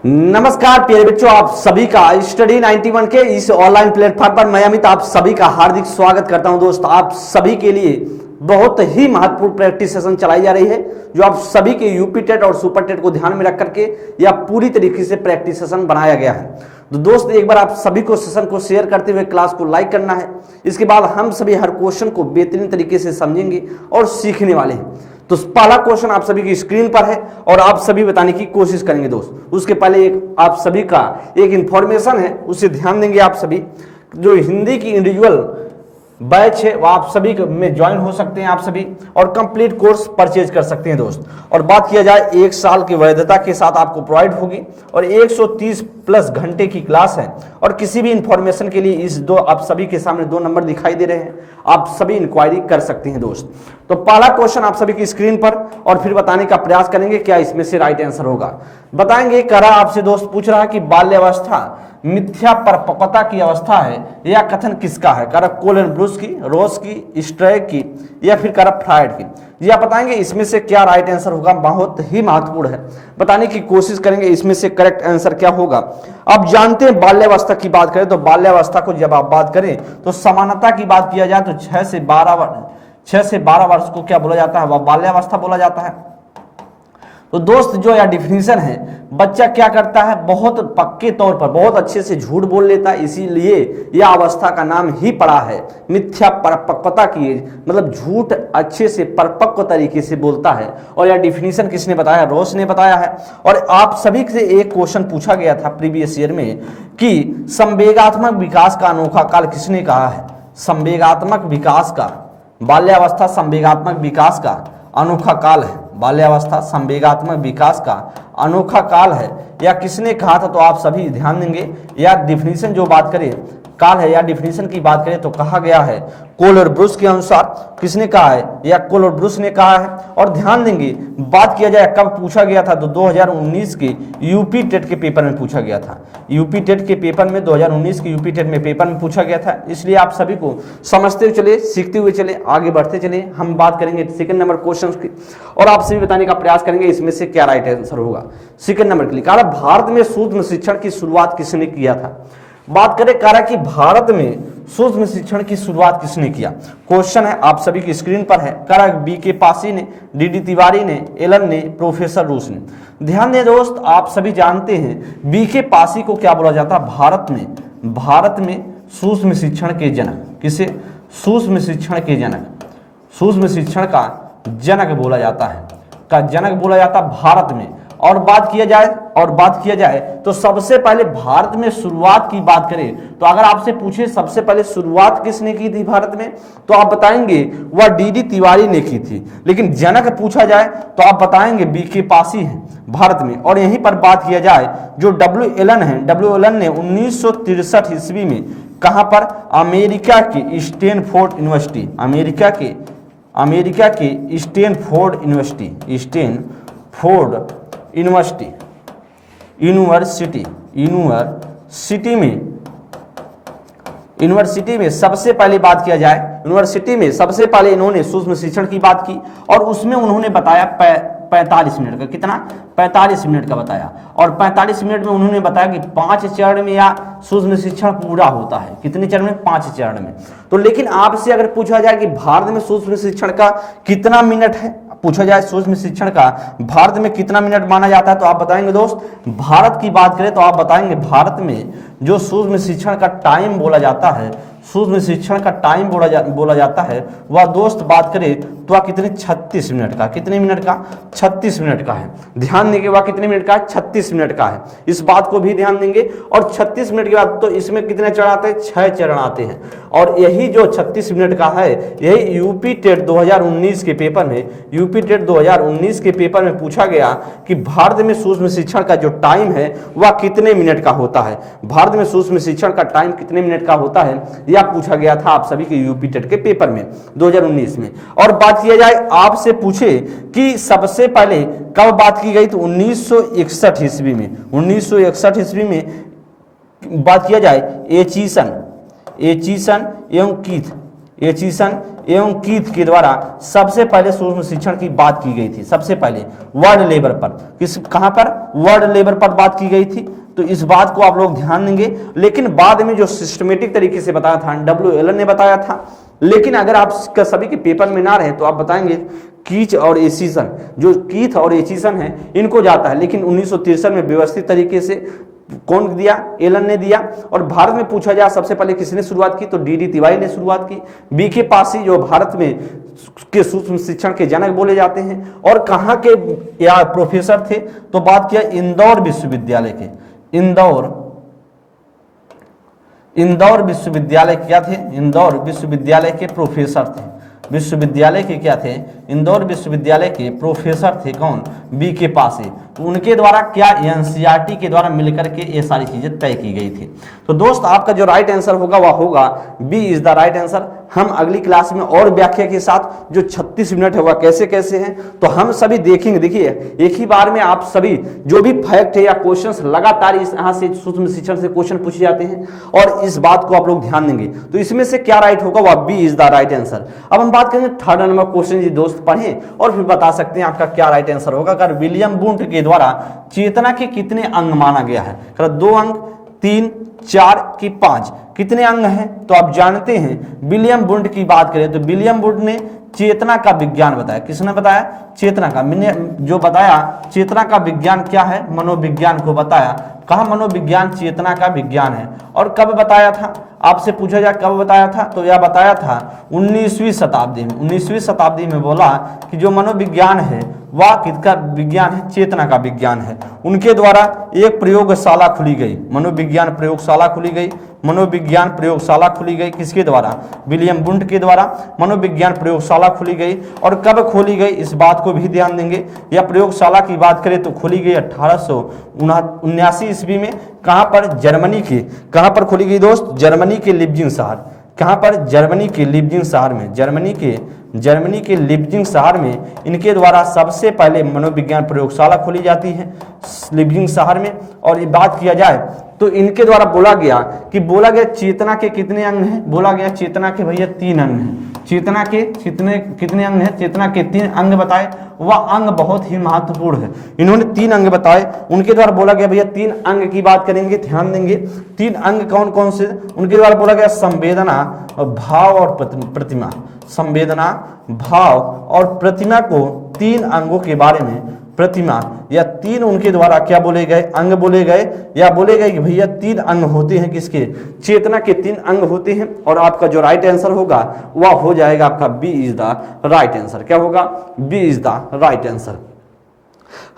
नमस्कार प्यारे बच्चों, आप सभी का स्टडी 91 के इस ऑनलाइन प्लेटफॉर्म पर मैं अमित आप सभी का हार्दिक स्वागत करता हूं। दोस्त, आप सभी के लिए बहुत ही महत्वपूर्ण प्रैक्टिस सेशन चलाई जा रही है, जो आप सभी के यूपी टेट और सुपर टेट को ध्यान में रख करके यह पूरी तरीके से प्रैक्टिस सेशन बनाया गया है। तो दोस्त, एक बार आप सभी को सेशन को शेयर करते हुए क्लास को लाइक करना है। इसके बाद हम सभी हर क्वेश्चन को बेहतरीन तरीके से समझेंगे और सीखने वाले हैं। तो पहला क्वेश्चन आप सभी की स्क्रीन पर है और आप सभी बताने की कोशिश करेंगे। दोस्त, उसके पहले एक आप सभी का एक इंफॉर्मेशन है, उसे ध्यान देंगे। आप सभी जो हिंदी की इंडिविजुअल बैच है वो आप सभी में ज्वाइन हो सकते हैं आप सभी, और कंप्लीट कोर्स परचेज कर सकते हैं। दोस्त, और बात किया जाए 1 साल की वैधता के साथ आपको प्रोवाइड होगी और 130 प्लस घंटे की क्लास है। और किसी भी इंफॉर्मेशन के लिए इस आप सभी के सामने 2 नंबर दिखाई दे रहे हैं, आप सभी इंक्वायरी कर सकते हैं। दोस्त, तो पहला क्वेश्चन आप सभी की स्क्रीन पर और फिर बताने का प्रयास करेंगे क्या इसमें से राइट आंसर होगा। बताएंगे करा आपसे दोस्त पूछ रहा है कि बाल्यावस्था मिथ्या परिपक्वता की अवस्था है या कथन किसका है? करा कोलन ब्रूस की, रोस की, स्ट्रैक की या फिर करा फ्राइड की? ये आप बताएंगे इसमें से क्या राइट आंसर होगा। बहुत ही महत्वपूर्ण है, बताने की कोशिश करेंगे इसमें से करेक्ट आंसर क्या होगा। अब जानते हैं बाल्यावस्था की बात करें तो बाल्यावस्था को जब आप बात करें तो समानता की बात किया जाए तो 6 से 12 वर्ष को क्या बोला जाता है? वह बाल्यावस्था बोला जाता है। तो दोस्त, जो यह डिफिनीशन है, बच्चा क्या करता है, बहुत पक्के तौर पर बहुत अच्छे से झूठ बोल लेता है, इसीलिए यह अवस्था का नाम ही पड़ा है मिथ्या परिपक्वता की। मतलब झूठ अच्छे से परिपक्व तरीके से बोलता है। और यह डिफिनीशन किसने बताया? रोस ने बताया है। और आप सभी से एक क्वेश्चन पूछा गया था प्रीवियस ईयर में कि संवेगात्मक विकास का अनोखा काल किसने कहा है? संवेगात्मक विकास का, बाल्यावस्था संवेगात्मक विकास का अनोखा काल है। बाल्यावस्था संवेगात्मक विकास का अनोखा काल है या किसने कहा था? तो आप सभी ध्यान देंगे। या डिफिनीशन जो बात करें काल है या डिफिनीशन की बात करें तो कहा गया है कोल और ब्रूस के अनुसार। किसने कहा है? या कोल और ब्रूस ने कहा है। और ध्यान देंगे, बात किया जाए कब पूछा गया था तो 2019 के यूपी टेट के पेपर में पूछा गया था। यूपी टेट के पेपर में 2019 के यूपी टेट में पेपर में पूछा गया था। इसलिए आप सभी को समझते हुए चले, सीखते हुए चले, आगे बढ़ते चले। हम बात करेंगे सेकंड नंबर क्वेश्चन की और आप सभी बताने का प्रयास करेंगे इसमें से क्या राइट आंसर होगा। सेकंड नंबर के लिए कहा भारत में सूक्ष्म शिक्षण की शुरुआत किसने किया था? बात करें कहा कि भारत में सूक्ष्म शिक्षण की शुरुआत किसने किया। क्वेश्चन है आप सभी की स्क्रीन पर है। करा बीके पासी ने, डीडी तिवारी ने, एलन ने, प्रोफेसर रूस ने। ध्यान दें दोस्त, आप सभी जानते हैं बीके पासी को क्या बोला जाता है? भारत में सूक्ष्म शिक्षण के जनक। किसे? सूक्ष्म शिक्षण के जनक, सूक्ष्म शिक्षण का जनक बोला जाता है, का जनक बोला जाता है भारत में। और बात किया जाए तो सबसे पहले भारत में शुरुआत की बात करें तो अगर आपसे पूछे सबसे पहले शुरुआत किसने की थी भारत में, तो आप बताएंगे वह डीडी तिवारी ने की थी। लेकिन जनक पूछा जाए तो आप बताएंगे बीके पासी है भारत में। और यहीं पर बात किया जाए जो डब्ल्यू एलन है, डब्ल्यू एलन ने 1963 ईस्वी में कहां पर? अमेरिका के स्टैनफोर्ड यूनिवर्सिटी, अमेरिका के स्टैनफोर्ड यूनिवर्सिटी में सबसे पहले बात किया जाए, यूनिवर्सिटी में सबसे पहले इन्होंने सूक्ष्म शिक्षण की बात की और उसमें उन्होंने बताया 45 मिनट का। कितना? 45 मिनट का बताया। और 45 मिनट में उन्होंने बताया कि 5 चरण में या सूक्ष्म शिक्षण पूरा होता है। कितने चरण में? 5 चरण में। तो लेकिन आपसे अगर पूछा जाए कि भारत में सूक्ष्म शिक्षण का कितना मिनट है, पूछा जाए सूक्ष्म शिक्षण का भारत में कितना मिनट माना जाता है, तो आप बताएंगे दोस्त, भारत की बात करें तो आप बताएंगे भारत में जो सूक्ष्म शिक्षण का टाइम बोला जाता है, सूक्ष्म शिक्षण का टाइम बोला जाता है वह दोस्त बात करें तो वह कितने? 36 मिनट का। कितने मिनट का? 36 मिनट का है। ध्यान देंगे वह कितने मिनट का है? 36 मिनट का है। इस बात को भी ध्यान देंगे। और 36 मिनट के बाद तो इसमें कितने चरण आते हैं? 6 चरण आते हैं। और यही जो 36 मिनट का है यही यूपी टेट 2019 के पेपर में, यूपी टेट 2019 के पेपर में पूछा गया कि भारत में सूक्ष्म शिक्षण का जो टाइम है वह कितने मिनट का होता है। भारत में सूक्ष्म शिक्षण का टाइम कितने मिनट का होता है यह पूछा गया था आप सभी के यूपी टेट के पेपर में 2019 में। और बात किया जाए आपसे पूछे कि सबसे पहले कब बात की गई तो 1961 ईस्वी में। 1961 ईस्वी में बात किया जाए एचिसन एवं कीथ एचिसन एवं कीथ के द्वारा सबसे पहले सूक्ष्म शिक्षण की बात की गई थी। सबसे पहले वर्ल्ड लेवल पर, कहां पर? वर्ल्ड लेवल पर बात की गई थी। तो इस बात को आप लोग ध्यान देंगे। लेकिन बाद में जो सिस्टमेटिक तरीके से बताया था डब्ल्यू एलन ने बताया था। लेकिन अगर आप सभी के पेपर में ना रहे तो आप बताएंगे कीथ और एचिसन, जो कीथ और एचिसन है इनको जाता है। लेकिन 1963 में व्यवस्थित तरीके से कौन दिया? एलन ने दिया। और भारत में पूछा जाए सबसे पहले किसने शुरुआत की, तो डी तिवारी ने शुरुआत की। बीके पासी जो भारत में के सूक्ष्म शिक्षण के जनक बोले जाते हैं। और कहाँ के या प्रोफेसर थे, तो बात किया इंदौर विश्वविद्यालय के। इंदौर विश्वविद्यालय क्या थे? इंदौर विश्वविद्यालय के प्रोफेसर थे। विश्वविद्यालय के क्या थे? इंदौर विश्वविद्यालय के प्रोफेसर थे। कौन? बीके पासी। तो उनके द्वारा क्या एनसीईआरटी के द्वारा मिलकर के ये सारी चीजें तय की गई थी। तो दोस्त आपका जो राइट आंसर होगा वह होगा B is the right answer. हम अगली क्लास में और व्याख्या के साथ जो 36 मिनट होगा कैसे कैसे हैं तो हम सभी देखेंगे। देखिए एक ही बार में आप सभी जो भी फैक्ट है या क्वेश्चंस लगातार इस यहाँ से सूक्ष्म शिक्षण से क्वेश्चन पूछे जाते हैं और इस बात को आप लोग ध्यान देंगे। तो इसमें से क्या राइट होगा? वह B is the right answer. अब हम बात करेंगे थर्ड नंबर क्वेश्चन। जी दोस्त पढ़ें और फिर बता सकते हैं आपका क्या राइट आंसर होगा। अगर विलियम वुंट के द्वारा चेतना के कितने अंग माना गया है? 2 अंग, 3, 4 की 5 कितने अंग हैं? तो आप जानते हैं विलियम वुंट की बात करें तो विलियम वुंट ने चेतना का विज्ञान बताया। किसने बताया? चेतना का। मैंने जो बताया चेतना का विज्ञान क्या है? मनोविज्ञान को बताया। कहा मनोविज्ञान चेतना का विज्ञान है। और कब बताया था? आपसे पूछा जाए कब बताया था तो यह बताया था 19वीं शताब्दी में। 19वीं शताब्दी में बोला कि जो मनोविज्ञान है वह किसका विज्ञान है? चेतना का विज्ञान है। उनके द्वारा एक प्रयोगशाला खुली गई, मनोविज्ञान प्रयोगशाला खुली गई। मनोविज्ञान प्रयोगशाला खुली गई किसके द्वारा? विलियम वुंट के द्वारा मनोविज्ञान प्रयोगशाला खुली गई। और कब खोली गई इस बात को भी ध्यान देंगे। यह प्रयोगशाला की बात करें तो खोली गई 1879 ईस्वी में। कहां पर? जर्मनी के। कहां पर खोली गई दोस्त? जर्मनी के लिप्जिंग शहर। कहां पर? जर्मनी के लिप्जिंग शहर में। जर्मनी के लिप्जिंग शहर में इनके द्वारा सबसे पहले मनोविज्ञान प्रयोगशाला खोली जाती है लिप्जिंग शहर में। और ये बात किया जाए तो इनके द्वारा बोला गया चेतना के कितने अंग हैं? बोला गया चेतना के भैया 3 अंग हैं। चेतना के कितने अंग हैं? चेतना के 3 अंग बताए। वह अंग बहुत ही महत्वपूर्ण है। इन्होंने 3 अंग बताए। उनके द्वारा बोला गया भैया 3 अंग की बात करेंगे, ध्यान देंगे। 3 अंग कौन कौन से? उनके द्वारा बोला गया संवेदना, भाव और प्रतिमा। संवेदना, भाव और प्रतिमा को 3 अंगों के बारे में प्रतिमा या 3 उनके द्वारा क्या बोले गए? अंग बोले गए। या बोले गए कि भैया 3 अंग होते हैं किसके? चेतना के 3 अंग होते हैं। और आपका जो राइट आंसर होगा वह हो जाएगा आपका B is the right answer. क्या होगा? B is the right answer.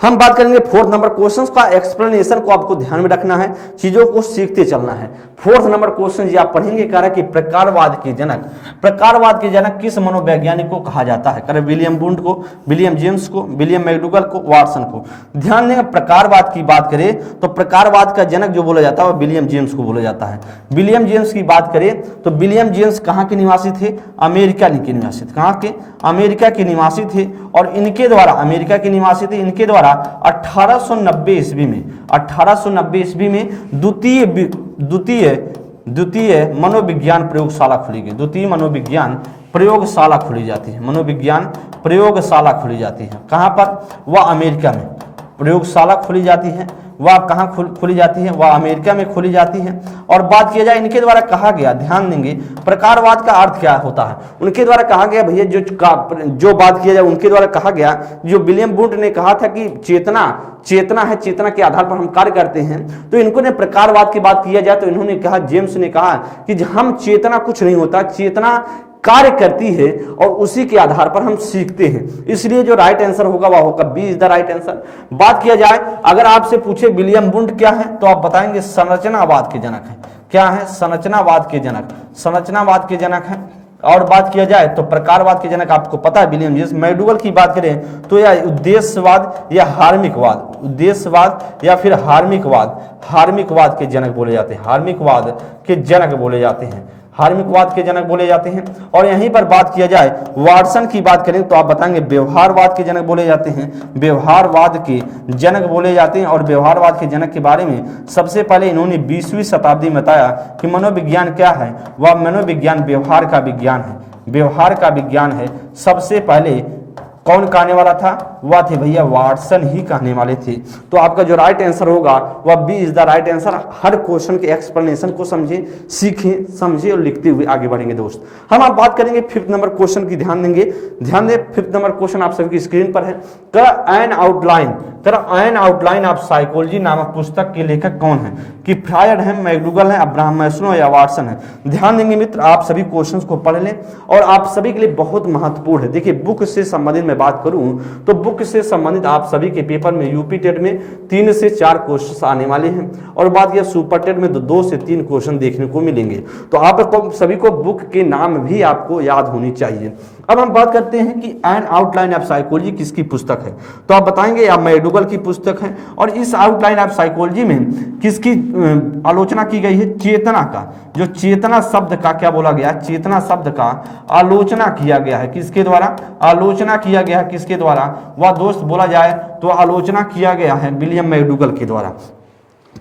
हम बात करेंगे 4th नंबर क्वेश्चन का। एक्सप्लेनेशन को आपको ध्यान में रखना है, चीजों को सीखते चलना है। 4th नंबर क्वेश्चन जी आप पढ़ेंगे। कह रहा है कि प्रकारवाद के जनक किस मनोवैज्ञानिक को कहा जाता है? कह रहे विलियम वुंट को, विलियम जेम्स को, विलियम मैकडूगल को, वाटसन को। ध्यान देंगे प्रकारवाद की बात करें तो प्रकारवाद का जनक जो बोला जाता है वह विलियम जेम्स को बोला जाता है। विलियम जेम्स की बात करें तो विलियम जेम्स कहाँ के निवासी थे? अमेरिका के निवासी थे। कहाँ के? अमेरिका के निवासी थे। और इनके द्वारा अमेरिका के निवासी थे। इनके द्वारा 1890 ईस्वी में द्वितीय मनोविज्ञान प्रयोगशाला खुली गई। द्वितीय मनोविज्ञान प्रयोगशाला खुली जाती है। मनोविज्ञान प्रयोगशाला खुली जाती है। कहां पर? वह अमेरिका में प्रयोगशाला खुली जाती है। वह कहाँ खुली जाती है? वह अमेरिका में खोली जाती है। और बात किया जाए इनके द्वारा कहा गया, ध्यान देंगे प्रकारवाद का अर्थ क्या होता है। उनके द्वारा कहा गया भैया जो बात किया जाए उनके द्वारा कहा गया, जो विलियम वुंट ने कहा था कि चेतना है, चेतना के आधार पर हम कार्य करते हैं। तो इनको ने प्रकारवाद की बात किया जाए तो इन्होंने कहा, जेम्स ने कहा कि हम चेतना कुछ नहीं होता, चेतना कार्य करती है और उसी के आधार पर हम सीखते हैं। इसलिए जो राइट आंसर होगा वह होगा B is the right answer. बात किया जाए अगर आपसे पूछे विलियम वुंट क्या है तो आप बताएंगे संरचनावाद के जनक है। क्या है? संरचनावाद के जनक, संरचनावाद के जनक है। और बात किया जाए तो प्रकारवाद के जनक आपको पता है विलियम जेम्स। मैकडूगल की बात करें तो यह उद्देश्यवाद या हार्मिकवाद, उद्देश्यवाद या फिर हार्मिकवाद के जनक बोले जाते हैं। हार्मिकवाद के जनक बोले जाते हैं। हार्मिकवाद के जनक बोले जाते हैं। और यहीं पर बात किया जाए वाटसन की बात करें तो आप बताएंगे व्यवहारवाद के जनक बोले जाते हैं। व्यवहारवाद के जनक बोले जाते हैं। और व्यवहारवाद के जनक के बारे में सबसे पहले इन्होंने 20वीं शताब्दी में बताया कि मनोविज्ञान क्या है? वह मनोविज्ञान व्यवहार का विज्ञान है। व्यवहार का विज्ञान है, सबसे पहले कौन कहने वाला था? वह थे भैया वाटसन ही कहने वाले थे। तो आपका जो राइट आंसर होगा वह B is the right answer. हर क्वेश्चन के एक्सप्लेनेशन को समझें, सीखें, समझें और लिखते हुए आगे बढ़ेंगे दोस्त। हम आप बात करेंगे 5th नंबर क्वेश्चन की, ध्यान देंगे, ध्यान दें। 5th नंबर क्वेश्चन आप सभी की स्क्रीन पर है। एन आउटलाइन ऑफ साइकोलॉजी नामक पुस्तक के लेखक कौन है? कि फ्रायड है, मैकडूगल है, अब्राहम मैस्लो या वाटसन है? ध्यान देंगे मित्र, आप सभी क्वेश्चंस को पढ़ लें और आप सभी के लिए बहुत महत्वपूर्ण है। देखिए बुक से संबंधित मैं बात करूं तो बुक से संबंधित आप सभी के पेपर में यूपी टेट में 3 से 4 क्वेश्चन आने वाले हैं और बात किया सुपर टेट में तो 2 से 3 क्वेश्चन देखने को मिलेंगे। तो आप सभी को बुक के नाम भी आपको याद होनी चाहिए। अब हम बात करते हैं कि एन आउटलाइन ऑफ साइकोलॉजी किसकी पुस्तक है? तो आप बताएंगे या मैकडूगल की पुस्तक है। और इस आउटलाइन ऑफ साइकोलॉजी में किसकी आलोचना की गई है? चेतना का, जो चेतना शब्द का क्या बोला गया? चेतना शब्द का आलोचना किया गया है। किसके द्वारा आलोचना किया गया है? किसके द्वारा? वह दोस्त बोला जाए तो आलोचना किया गया है विलियम मैकडूगल के द्वारा।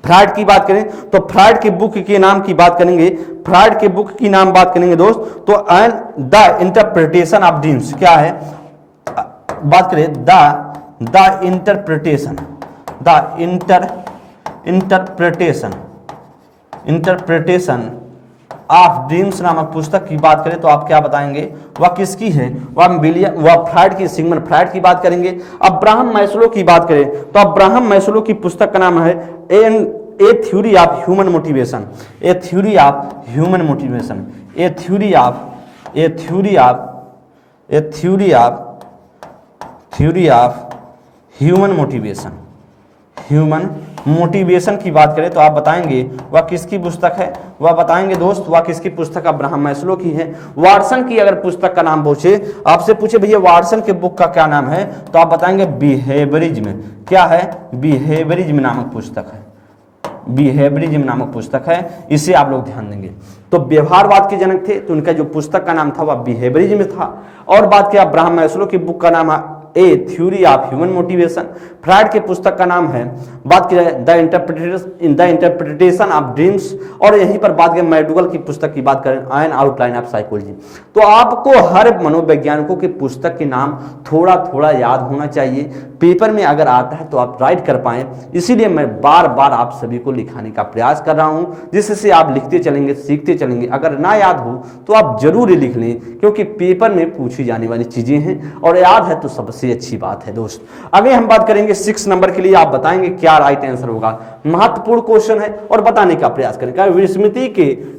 फ्रायड की बात करें तो फ्रायड की बुक के नाम की बात करेंगे, फ्रायड के बुक की नाम बात करेंगे दोस्त तो and the interpretation of dreams क्या है? बात करें द इंटरप्रिटेशन ऑफ ड्रीम्स नामक पुस्तक की बात करें तो आप क्या बताएंगे? वह किसकी है? वह फ्रायड की, सिगमंड फ्रायड की बात करेंगे। अब्राहम मैस्लो की बात करें तो अब्राहम मैस्लो की पुस्तक का नाम है a theory of human motivation. A theory of human motivation. A theory of human motivation. Human motivation की बात करें तो आप बताएंगे वह किसकी पुस्तक है? वह बताएंगे दोस्त वह किसकी पुस्तक? अब्राहम मैस्लो की है। वाटसन की अगर पुस्तक का नाम पूछे, आपसे पूछे भैया वाटसन के बुक का क्या नाम है तो आप बताएंगे बिहेवियरिज्म। क्या है? बिहेवियरिज्म नामक पुस्तक है। बिहेवियरिज्म नामक पुस्तक है, इसे आप लोग ध्यान देंगे। तो व्यवहारवाद के जनक थे तो उनका जो पुस्तक का नाम था वह बिहेवियरिज्म था। और बात किया अब्राहम मैस्लो की बुक का नाम है a theory of human motivation. Freud के पुस्तक का नाम है, बात की द इंटरप्रिटेशन ऑफ ड्रीम्स। और यहीं पर बात करें मैकडूगल की पुस्तक की बात करें एन आउटलाइन ऑफ साइकोलॉजी। तो आपको हर मनोवैज्ञानिकों के पुस्तक के नाम थोड़ा थोड़ा याद होना चाहिए। पेपर में अगर आता है तो आप राइट कर पाए, इसीलिए मैं बार बार आप सभी को लिखाने का प्रयास कर रहा हूं, जिससे आप लिखते चलेंगे, सीखते चलेंगे। अगर ना याद हो तो आप जरूर लिख लें, क्योंकि पेपर में पूछी जाने वाली चीजें हैं और याद है तो सबसे अच्छी बात है दोस्त। आगे हम बात करेंगे 6 नंबर के लिए। आप बताएंगे क्या राइट आंसर होगा। महत्वपूर्ण क्वेश्चन है और बताने का प्रयास करें।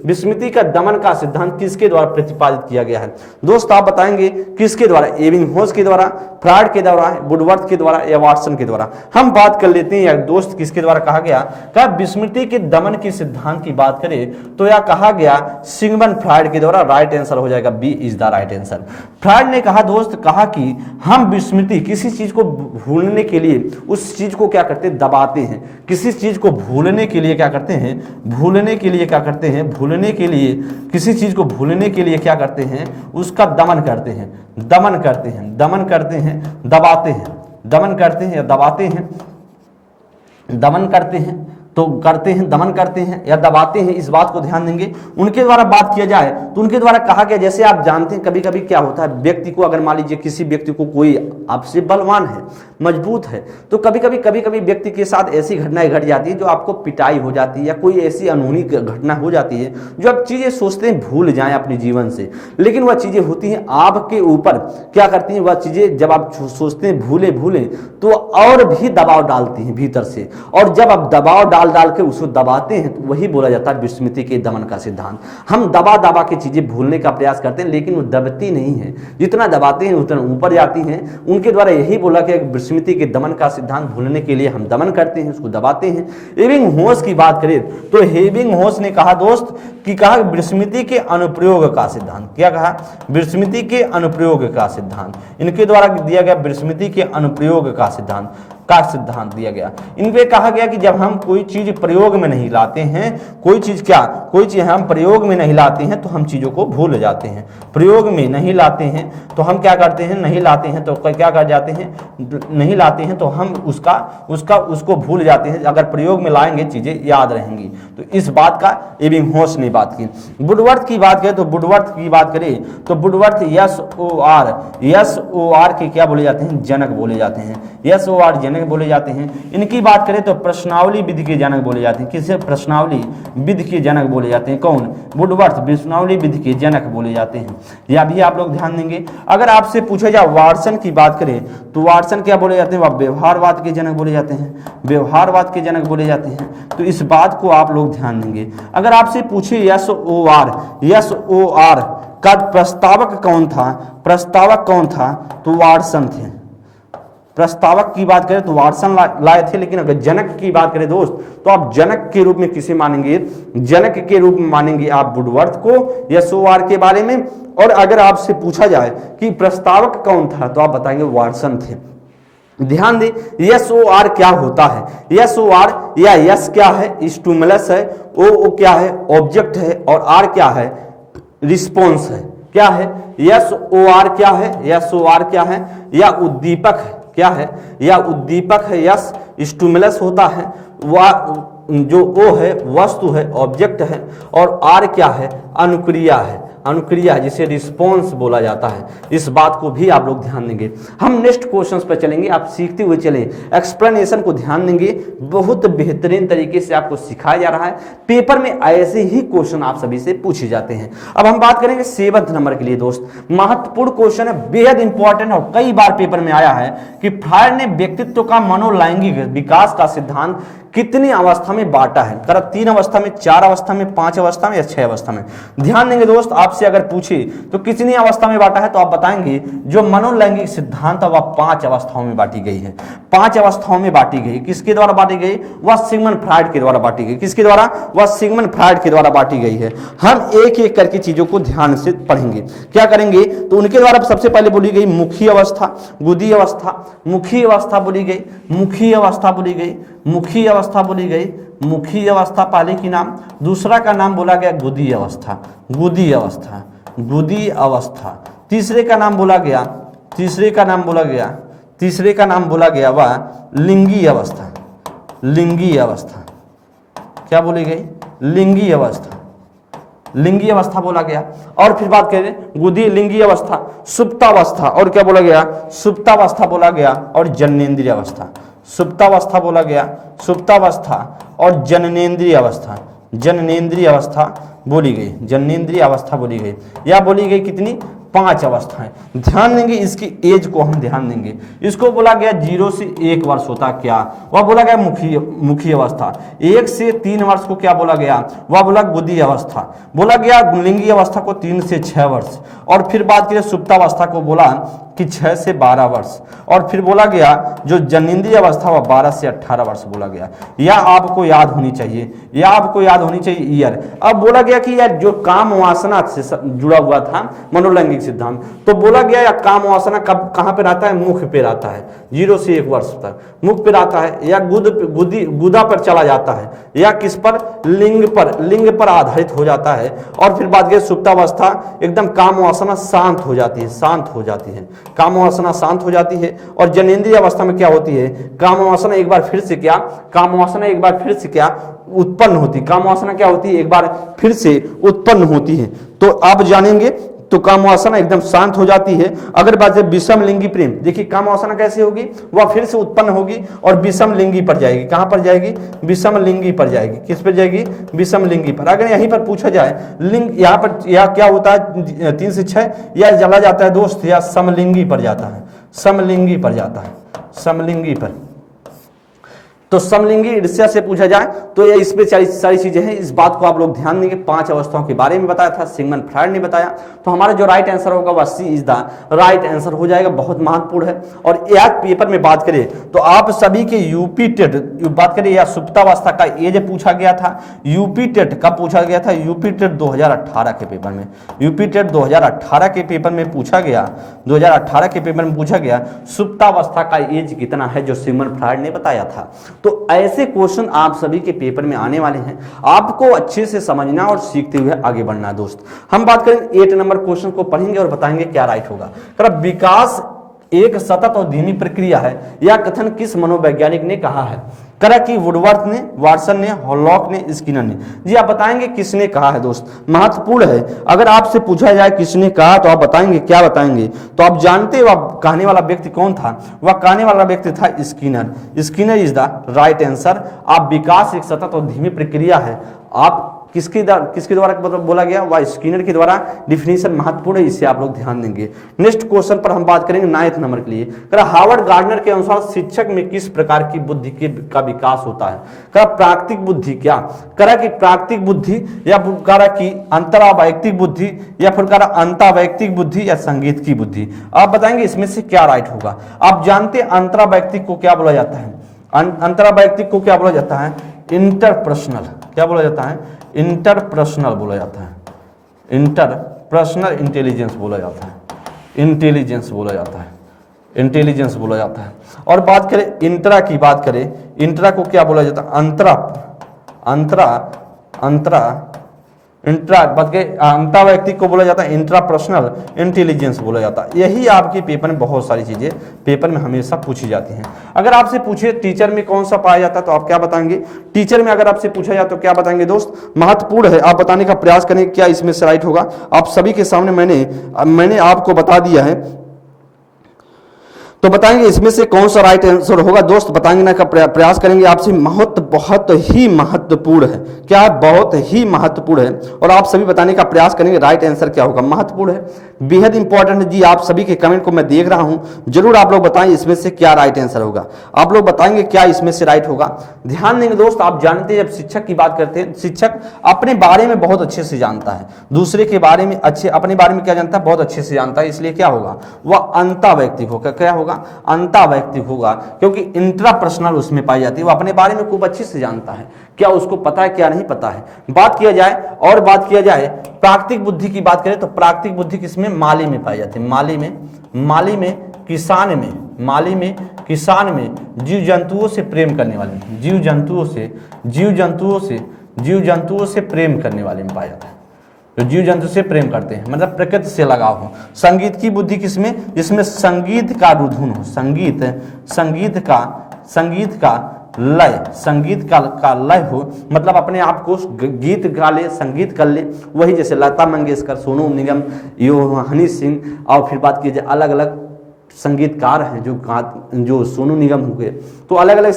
विस्मृति का दमन का सिद्धांत किसके द्वारा प्रतिपादित किया गया है? दोस्त आप बताएंगे किसके द्वारा? एबिंगहॉस के द्वारा, फ्रायड के द्वारा, वुडवर्थ के द्वारा या वाटसन के द्वारा? हम बात कर लेते हैं या दोस्त किसके द्वारा कहा गया? क्या विस्मृति के दमन के सिद्धांत की बात करें तो यह कहा गया सिगमंड फ्रायड के द्वारा। राइट आंसर हो जाएगा B is the right answer. Freud ने कहा दोस्त, कहा कि हम विस्मृति, किसी चीज को भूलने के लिए उस चीज को क्या करते हैं? दबाते हैं। किसी चीज को भूलने के लिए क्या करते हैं? भूलने के लिए क्या करते हैं? भूलने के लिए, किसी चीज को भूलने के लिए क्या करते हैं? उसका दमन करते हैं, दमन करते हैं, दमन करते हैं, दबाते हैं, दमन करते हैं या दबाते हैं, दमन करते हैं तो करते हैं, दमन करते हैं या दबाते हैं, इस बात को ध्यान देंगे। उनके द्वारा बात किया जाए तो उनके द्वारा कहा गया, जैसे आप जानते हैं कभी कभी क्या होता है, व्यक्ति को अगर मान लीजिए किसी व्यक्ति को कोई आपसे बलवान है, मजबूत है, तो कभी कभी व्यक्ति के साथ ऐसी घटनाएं घट जाती है जो आपको पिटाई हो जाती है या कोई ऐसी अनहोनी घटना हो जाती है जो आप चीजें सोचते हैं भूल जाएं अपने जीवन से, लेकिन वह चीजें होती हैं आपके ऊपर क्या करती हैं, वह चीजें जब आप सोचते हैं भूले तो और भी दबाव डालती हैं भीतर से, और जब आप दबाव डाल के उसको दबाते हैं तो वही बोला जाता है विस्मृति के दमन का सिद्धांत। हम दबा के चीजें भूलने का प्रयास करते हैं लेकिन वो दबती नहीं है, जितना दबाते हैं उतना ऊपर जाती हैं। उनके द्वारा यही बोला कि विस्मृति के दमन का सिद्धांत, भूलने के लिए हम दमन करते हैं, उसको दबाते हैं। एबिंगहॉस की बात करें तो एबिंगहॉस ने कहा दोस्त कि कहा विस्मृति के अनुप्रयोग का सिद्धांत, क्या कहा? विस्मृति के अनुप्रयोग का सिद्धांत। इनके द्वारा दिया गया विस्मृति के अनुप्रयोग का सिद्धांत। का सिद्धांत दिया गया। इन पे कहा गया कि जब हम कोई चीज प्रयोग में नहीं लाते हैं, कोई चीज हम प्रयोग में नहीं लाते हैं तो हम चीजों को भूल जाते हैं। प्रयोग में नहीं लाते हैं तो हम क्या करते हैं, नहीं लाते हैं तो क्या कर जाते हैं, नहीं लाते हैं तो हम उसको भूल जाते हैं। अगर प्रयोग में लाएंगे चीजें याद रहेंगी। तो इस बात का एबिंगहॉस ने बात की। वुडवर्थ की बात करें तो वुडवर्थ SOR के क्या बोले जाते हैं, जनक बोले जाते हैं। SOR जनक बोले जाते हैं। इनकी बात करें तो प्रश्नावली विधि के जनक बोले जाते हैं। किसे प्रश्नावली विधि के जनक बोले जाते हैं? कौन? वुडवर्थ प्रश्नावली विधि के जनक बोले जाते हैं। यह भी आप लोग ध्यान देंगे। अगर आपसे पूछा जाए वाटसन की बात करें तो वाटसन क्या बोले जाते हैं? वह व्यवहारवाद के जनक बोले जाते हैं। व्यवहारवाद के जनक बोले जाते हैं। तो इस बात को आप लोग ध्यान देंगे। अगर आपसे पूछे SOR का प्रस्तावक कौन था? तो वाटसन थे। प्रस्तावक की बात करें तो वाटसन लाए थे। लेकिन अगर जनक की बात करें दोस्त तो आप जनक के रूप में किसे मानेंगे? जनक के रूप में मानेंगे आप वुडवर्थ को SOR के बारे में। और अगर आपसे पूछा जाए कि प्रस्तावक कौन था तो आप बताएंगे वाटसन थे। ध्यान दें, SOR क्या होता है? SOR या S क्या है? स्टिमुलस है। O क्या है? ऑब्जेक्ट है। और R क्या है? रिस्पॉन्स है। क्या है? SOR क्या है? SOR क्या है? या उद्दीपक है। क्या है? या उद्दीपक है। S स्टिमुलस होता है। जो O है वस्तु है, ऑब्जेक्ट है। और R क्या है? अनुक्रिया है। अनुक्रिया जिसे रिस्पॉन्स बोला जाता है। इस बात को भी आप लोग ध्यान देंगे। हम नेक्स्ट क्वेश्चंस पर चलेंगे। आप सीखते हुए चले, एक्सप्लेनेशन को ध्यान देंगे। बहुत बेहतरीन तरीके से आपको सिखाया जा रहा है। पेपर में ऐसे ही क्वेश्चन आप सभी से पूछे जाते हैं। अब हम बात करेंगे 7th नंबर के लिए दोस्त। महत्वपूर्ण क्वेश्चन है, बेहद इंपॉर्टेंट और कई बार पेपर में आया है कि फ्रायड ने व्यक्तित्व का मनोलैंगिक विकास का सिद्धांत कितनी अवस्था में बांटा है? 3 अवस्था में, 4 अवस्था में, 5 अवस्था में या 6 अवस्था में? ध्यान देंगे दोस्त। आपसे अगर पूछे तो कितनी अवस्था में बांटा है तो आप बताएंगे जो मनोलैंगिक सिद्धांत है वह 5 अवस्थाओं में बांटी गई है। 5 अवस्थाओं में बांटी गई। किसके द्वारा बांटी गई? वह सिगमंड फ्रायड के द्वारा बांटी गई। किसके द्वारा? वह सिगमंड फ्रायड के द्वारा बांटी गई है। हम एक एक करके चीजों को ध्यान से पढ़ेंगे। क्या करेंगे तो उनके द्वारा सबसे पहले बोली गई मुखी अवस्था, गुदी अवस्था, मुखी अवस्था बोली गई, मुखी अवस्था बोली गई, मुखी अवस्था बोली गई, मुखी अवस्था पहले की नाम। दूसरा का नाम बोला गया गुदी अवस्था, गुदी अवस्था, गुदी अवस्था। तीसरे का नाम बोला गया, तीसरे का नाम बोला गया, तीसरे का नाम बोला गया वह लिंगी अवस्था, लिंगी अवस्था। क्या बोली गई? लिंगी अवस्था, लिंगी अवस्था बोला गया। और फिर बात करें गुदी लिंगी अवस्था, सुप्तावस्था, और क्या बोला गया? सुप्तावस्था बोला गया। और जननेंद्रिय अवस्था, सुप्तावस्था बोला गया, सुप्तावस्था और जननेंद्रिय अवस्था, जननेंद्रिय अवस्था बोली गई, जननेंद्रिय अवस्था बोली गई। या बोली गई कितनी? 5 अवस्थाएं। ध्यान देंगे, इसकी एज को हम ध्यान देंगे। इसको बोला गया 0 से 1 वर्ष होता क्या? वह बोला गया मुखी अवस्था। 1 से 3 वर्ष को क्या बोला गया? वह बोला गुदी अवस्था। बोला गया लिंगी अवस्था को 3 से 6 वर्ष। और फिर बात करें सुप्तावस्था को बोला कि 6 से 12 वर्ष। और फिर बोला गया जो जनेंद्रिय अवस्था वह 12 से 18 वर्ष बोला गया। यह आपको याद होनी चाहिए, यह आपको याद होनी चाहिए ईयर। अब बोला गया कि यार जो काम वासना से जुड़ा हुआ था मनोलैंगिक सिद्धांत, तो बोला गया या काम वासना कब कहाँ पे रहता है? मुख पे रहता है। 0 से 1 वर्ष तक मुख पे रहता है, या गुदा पर चला जाता है, या किस पर? लिंग पर आधारित हो जाता है। और फिर बात करें सुप्तावस्था, एकदम काम वासना शांत हो जाती है, शांत हो जाती है, काम वासना शांत हो जाती है। और जनेंद्रिय अवस्था में क्या होती है? काम वासना एक बार फिर से क्या? काम वासना एक बार फिर से क्या उत्पन्न होती? काम वासना क्या होती है? एक बार फिर से उत्पन्न होती है। तो आप जानेंगे तो काम वासना एकदम शांत हो जाती है। अगर बात है विषम लिंगी प्रेम, देखिए काम वासना कैसे होगी? वह फिर से उत्पन्न होगी और विषम लिंगी पर जाएगी। कहां पर जाएगी? विषम लिंगी पर जाएगी। किस पर जाएगी? विषम लिंगी पर। अगर यहीं पर पूछा जाए लिंग यहाँ पर या क्या होता है 3 से 6, या चला जाता है दोस्त या समलिंगी पर जाता है, समलिंगी पर जाता है, समलिंगी पर। तो समलिंगी ईर्ष्या से पूछा जाए तो ये इस पे सारी चीजें हैं। इस बात को आप लोग ध्यान देंगे। 5 अवस्थाओं के बारे में बताया था, सिगमंड फ्रायड ने बताया। तो हमारा जो राइट आंसर होगा वह सी इज द राइट आंसर हो जाएगा। बहुत महत्वपूर्ण है। और एक पेपर में बात करें तो आप सभी के यूपी टेट बात करें या सुप्तावस्था का एज पूछा गया था। यूपी टेट कब पूछा गया था? यूपी टेट 2018 के पेपर में। यूपी टेट 2018 के पेपर में पूछा गया, 2018 के पेपर में पूछा गया सुप्तावस्था का एज कितना है, जो सिगमंड फ्रायड ने बताया था। तो ऐसे क्वेश्चन आप सभी के पेपर में आने वाले हैं। आपको अच्छे से समझना और सीखते हुए आगे बढ़ना। दोस्त हम बात करें 8 नंबर क्वेश्चन को पढ़ेंगे और बताएंगे क्या राइट होगा। विकास एक सतत और धीमी प्रक्रिया है, यह कथन किस मनोवैज्ञानिक ने कहा है? करा कि वुडवर्थ ने, वाटसन ने, हॉलॉक ने, स्किनर ने। जी आप बताएंगे किसने कहा है। दोस्त महत्वपूर्ण है। अगर आपसे पूछा जाए किसने कहा तो आप बताएंगे, क्या बताएंगे? तो आप जानते वह कहने वाला व्यक्ति कौन था? वह कहने वाला व्यक्ति था Skinner. Skinner is the right answer. आप विकास एक सतत और धीमी प्रक्रिया है, आप किसके द्वारा बोला गया? वह स्किनर के द्वारा। डिफिनीशन महत्वपूर्ण है, इसे आप लोग ध्यान देंगे। नेक्स्ट क्वेश्चन पर हम बात करेंगे 9th नंबर के लिए। हार्वर्ड गार्डनर के अनुसार शिक्षक में किस प्रकार की बुद्धि का विकास होता है? प्राकृतिक बुद्धि क्या? करा कि प्राकृतिक बुद्धि, या करा कि अंतरावैयक्तिक बुद्धि, या फिर करा अंतरावैयक्तिक बुद्धि, या संगीत की बुद्धि। आप बताएंगे इसमें से क्या राइट होगा। आप जानते हैं अंतरावैयक्तिक को क्या बोला जाता है? अंतरावैयक्तिक को क्या बोला जाता है? इंटरपर्सनल। क्या बोला जाता है? इंटरपर्सनल बोला जाता है। इंटरपर्सनल इंटेलिजेंस बोला जाता है। इंटेलिजेंस बोला जाता है। इंटेलिजेंस बोला जाता है। और बात करें इंट्रा की, बात करें इंट्रा को क्या बोला जाता है? अंतरावैयक्तिक को बोला जाता है इंट्रापर्सनल इंटेलिजेंस बोला जाता है। यही आपके पेपर में बहुत सारी चीजें पेपर में हमेशा पूछी जाती हैं। अगर आपसे पूछे टीचर में कौन सा पाया जाता है तो आप क्या बताएंगे? टीचर में अगर आपसे पूछा जाए तो क्या बताएंगे? दोस्त महत्वपूर्ण है, आप बताने का प्रयास करें क्या इसमें से राइट होगा। आप सभी के सामने मैंने आपको बता दिया है, तो बताएंगे इसमें से कौन सा राइट आंसर होगा। दोस्त बताएंगे ना का प्रयास करेंगे आपसे। बहुत ही महत्वपूर्ण है। क्या है? बहुत ही महत्वपूर्ण है। और आप सभी बताने का प्रयास करेंगे राइट आंसर क्या होगा। महत्वपूर्ण है, बेहद इंपॉर्टेंट है जी। आप सभी के कमेंट को मैं देख रहा हूं, जरूर आप लोग बताएं इसमें से क्या राइट आंसर होगा। आप लोग बताएंगे क्या इसमें से राइट होगा। ध्यान देंगे दोस्त। आप जानते हैं जब शिक्षक की बात करते हैं, शिक्षक अपने बारे में बहुत अच्छे से जानता है, दूसरे के बारे में अपने बारे में क्या जानता है? बहुत अच्छे से जानता है। इसलिए क्या होगा? वह अंतरावैयक्तिक होगा। क्या होगा? अंतरावैयक्तिक होगा, क्योंकि इंट्रापर्सनल उसमें पाई जाती है। वो अपने बारे में खूब अच्छे से जानता है, क्या उसको पता है क्या नहीं पता है। बात किया जाए प्राकृतिक बुद्धि की बात करें तो प्राकृतिक बुद्धि किसमें? माली में पाई जाती है। माली में किसान में जीव जंतुओं से प्रेम करने वाले, जीव जंतुओं से प्रेम करने वाले में पाया जाता है। जो जीव जंतु से प्रेम करते हैं, मतलब प्रकृति से लगाव हो। संगीत की बुद्धि किसमें? जिसमें संगीत का रुधुन हो, संगीत का लय हो, मतलब अपने आप को गीत गा ले, संगीत कर ले। वही जैसे लता मंगेशकर, सोनू निगम, हनी सिंह, और फिर बात की जाए अलग अलग संगीतकार हैं जो सोनू निगम हुए, तो अलग अलग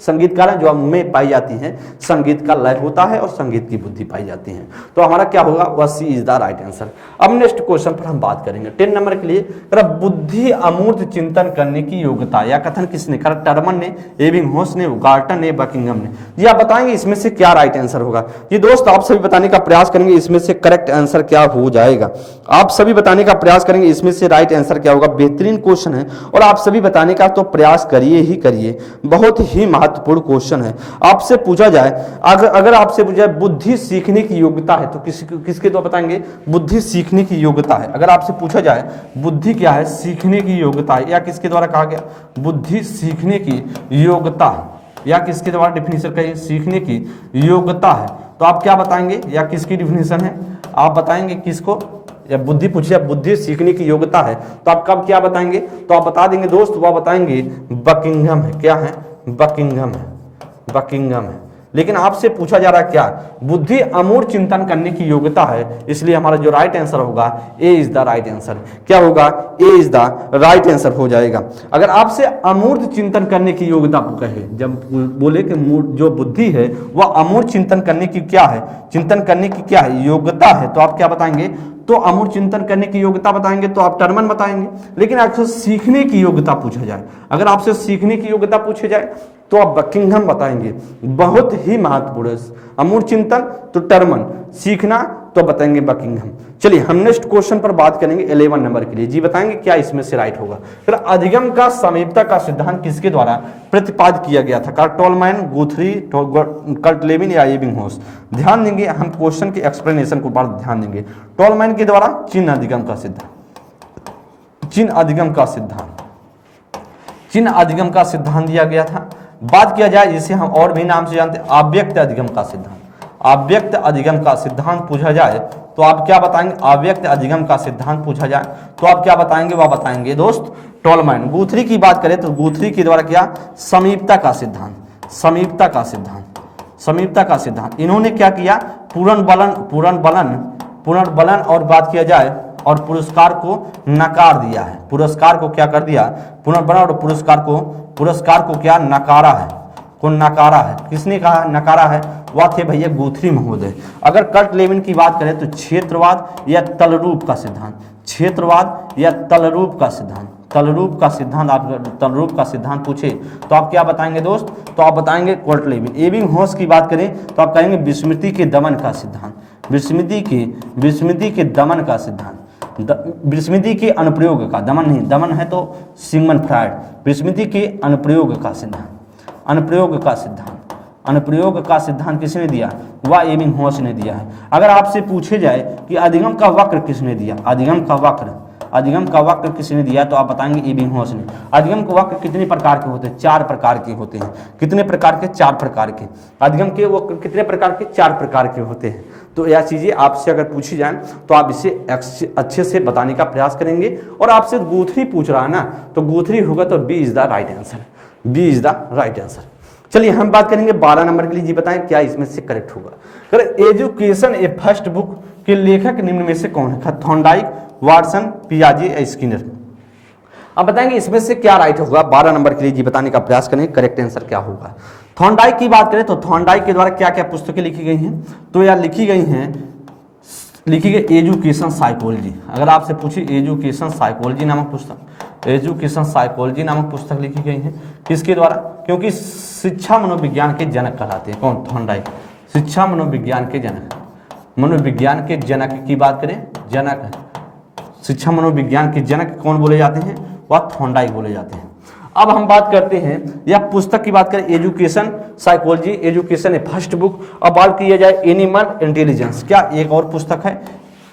संगीतकार हैं जो में पाई जाती हैं। संगीत का लय होता है और संगीत की बुद्धि पाई जाती है। तो हमारा क्या होगा? वह सी इज द राइट आंसर। अब नेक्स्ट क्वेश्चन पर हम बात करेंगे 10 नंबर के लिए। बुद्धि अमूर्त चिंतन करने की योग्यता, या कथन किसने करा? टर्मन ने, एबिंगहॉस ने, गार्टन ने, बकिंघम ने। ये आप बताएंगे इसमें से क्या राइट आंसर होगा। ये दोस्त आप सभी बताने का प्रयास करेंगे इसमें से करेक्ट आंसर क्या हो जाएगा। आप सभी बताने का प्रयास करेंगे इसमें से राइट आंसर क्या होगा। बेहतरीन क्वेश्चन है और आप सभी बताने का तो प्रयास करिए ही करिए। बहुत ही महत्वपूर्ण क्वेश्चन है। आपसे पूछा जाए, अगर आपसे पूछा जाए बुद्धि सीखने की योग्यता है तो किसके तो बताएंगे? बुद्धि सीखने की योग्यता है। अगर आपसे पूछा जाए बुद्धि क्या है? सीखने की योग्यता है, या किसके द्वारा कहा गया? बुद्धि सीखने की योग्यता है, या किसके द्वारा डिफिनीशन कहिए? सीखने की योग्यता है। तो आप क्या बताएंगे, या किसकी डिफिनीशन है? आप बताएंगे किसको? या बुद्धि पूछिए, बुद्धि सीखने की योग्यता है तो आप कब क्या बताएंगे? तो आप बता देंगे दोस्त, वह बताएंगे बकिंघम है। क्या है? बकिंघम है। लेकिन आपसे पूछा जा रहा है क्या? बुद्धि अमूर्त चिंतन करने की योग्यता है। इसलिए हमारा जो राइट आंसर होगा ए इज द राइट आंसर। क्या होगा? ए इज द राइट आंसर हो जाएगा। अगर आपसे अमूर्त चिंतन करने की योग्यता कहे, जब बोले कि जो बुद्धि है वह अमूर्त चिंतन करने की क्या है? चिंतन करने की क्या है? योग्यता है। तो आप क्या बताएंगे? तो अमूर्त चिंतन करने की योग्यता बताएंगे तो आप टर्मन बताएंगे। लेकिन आपसे सीखने की योग्यता पूछा जाए, अगर आपसे सीखने की योग्यता पूछे जाए तो आप बकिंघम बताएंगे, बहुत ही महत्वपूर्ण है। अमूर्त चिंतन तो टर्मन, सीखना तो बताएंगे बकिंघम। चलिए हम नेक्स्ट क्वेश्चन पर बात करेंगे 11 नंबर के लिए। जी बताएंगे क्या इसमें से राइट होगा। फिर अधिगम का समीपता का सिद्धांत किसके द्वारा प्रतिपादित किया गया था? टोलमैन, गुथरी, कर्टलेविन या एबिंगहॉस? ध्यान देंगे, हम क्वेश्चन के एक्सप्लेनेशन को पर ध्यान देंगे। टोलमैन के द्वारा चिन्ह अधिगम का सिद्धांत, चिन्ह अधिगम का सिद्धांत, चिन्ह अधिगम का सिद्धांत दिया गया था। बात किया जाए जिसे हम और भी नाम से जानते हैं अव्यक्त अधिगम का सिद्धांत, अव्यक्त अधिगम का सिद्धांत पूछा जाए तो आप क्या बताएंगे? अव्यक्त अधिगम का सिद्धांत पूछा जाए तो आप क्या बताएंगे? वह बताएंगे दोस्त टोलमैन। गुथरी की बात करें तो गुथरी के द्वारा क्या? समीपता का सिद्धांत, समीपता का सिद्धांत, समीपता का सिद्धांत। इन्होंने क्या किया? पुनर्बलन और बात किया जाए और पुरस्कार को नकार दिया है। पुरस्कार को क्या कर दिया? पुनर्बलन और पुरस्कार को क्या नकारा है, को नकारा है। किसने कहा नकारा है? वह थे भैया गुथरी महोदय। अगर कर्टलेविन की बात करें तो क्षेत्रवाद या तलरूप का सिद्धांत, क्षेत्रवाद या तलरूप का सिद्धांत, तलरूप का सिद्धांत। आप तलरूप का सिद्धांत पूछे तो आप क्या बताएंगे दोस्त? तो आप बताएंगे कर्टलेविन। एबिंगहॉस की बात करें तो आप कहेंगे विस्मृति के दमन का सिद्धांत, विस्मृति के दमन का सिद्धांत, विस्मृति के अनुप्रयोग का, दमन नहीं, दमन है तो सिगमंड फ्रायड। विस्मृति के अनुप्रयोग का सिद्धांत, अनुप्रयोग का सिद्धांत, अनुप्रयोग का सिद्धांत किसने दिया? वह एबिंगहॉस ने दिया है। अगर आपसे पूछे जाए कि अधिगम का वक्र किसने दिया, अधिगम का वक्र, अधिगम का वक्र किसने दिया तो आप बताएंगे एबिंगहॉस ने। अधिगम के वक्र कितने प्रकार के होते हैं? 4 प्रकार के होते हैं। कितने प्रकार के? 4 प्रकार के। अधिगम के वक्र कितने प्रकार के? 4 प्रकार के होते हैं। तो यह चीजें आपसे अगर पूछी जाए तो आप इसे अच्छे से बताने का प्रयास करेंगे। और आपसे गुथरी पूछ रहा है ना, तो गुथरी होगा तो B is the right answer, B is the right answer. चलिए हम बात करेंगे 12 नंबर के लिए। जी बताएं क्या इसमें से करेक्ट होगा। अगर एजुकेशन ए फर्स्ट बुक के लेखक निम्न में से कौन है? थॉर्नडाइक, वाटसन, पियाजे या स्किनर? अब बताएंगे इसमें से क्या राइट होगा। 12 नंबर के लिए जी बताने का प्रयास करेंगे करेक्ट आंसर क्या होगा। थॉर्नडाइक की बात करें तो थॉर्नडाइक के द्वारा क्या क्या पुस्तकें लिखी गई हैं? तो यह लिखी गई एजुकेशन साइकोलॉजी। अगर आपसे पूछे एजुकेशन साइकोलॉजी नामक पुस्तक, एजुकेशन साइकोलॉजी नामक पुस्तक लिखी गई है किसके द्वारा? क्योंकि शिक्षा मनोविज्ञान के जनक कहलाते हैं। कौन? थॉर्नडाइक। शिक्षा मनोविज्ञान के जनक, मनोविज्ञान के जनक की बात करें, जनक, शिक्षा मनोविज्ञान के जनक कौन बोले जाते हैं? वह थॉर्नडाइक बोले जाते हैं। अब हम बात करते हैं यह पुस्तक की बात करें एजुकेशन साइकोलॉजी, एजुकेशन ए फर्स्ट बुक। अब बात किया जाए एनिमल इंटेलिजेंस, क्या एक और पुस्तक है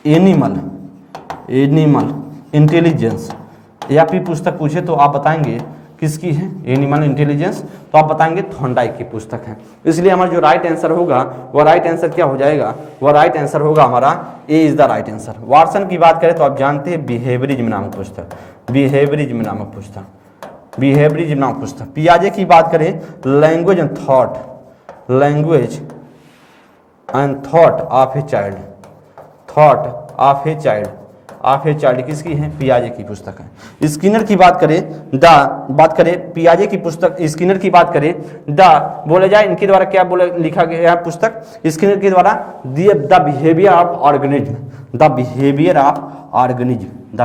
एनिमल इंटेलिजेंस? या फिर पुस्तक पूछे तो आप बताएंगे किसकी है? Animal intelligence. तो आप बताएंगे थॉर्नडाइक की पुस्तक है। इसलिए हमारा जो राइट आंसर होगा वह राइट आंसर क्या हो जाएगा? वह राइट आंसर होगा हमारा A is the right answer. Watson की बात करें तो आप जानते हैं बिहेवियरिज्म नामक पुस्तक, बिहेवियरिज्म नामक पुस्तक, बिहेवियरिज्म नामक पुस्तक। पियाजे की बात करें language and thought, language and thought of a child, thought of a child, of a child किसकी है? पियाजे की पुस्तक है। स्किनर की बात करें पियाजे की पुस्तक, स्किनर की बात करें बोले जाए इनके द्वारा क्या बोले लिखा गया पुस्तक? स्किनर के द्वारा the behaviour of organism, the behaviour of organism, the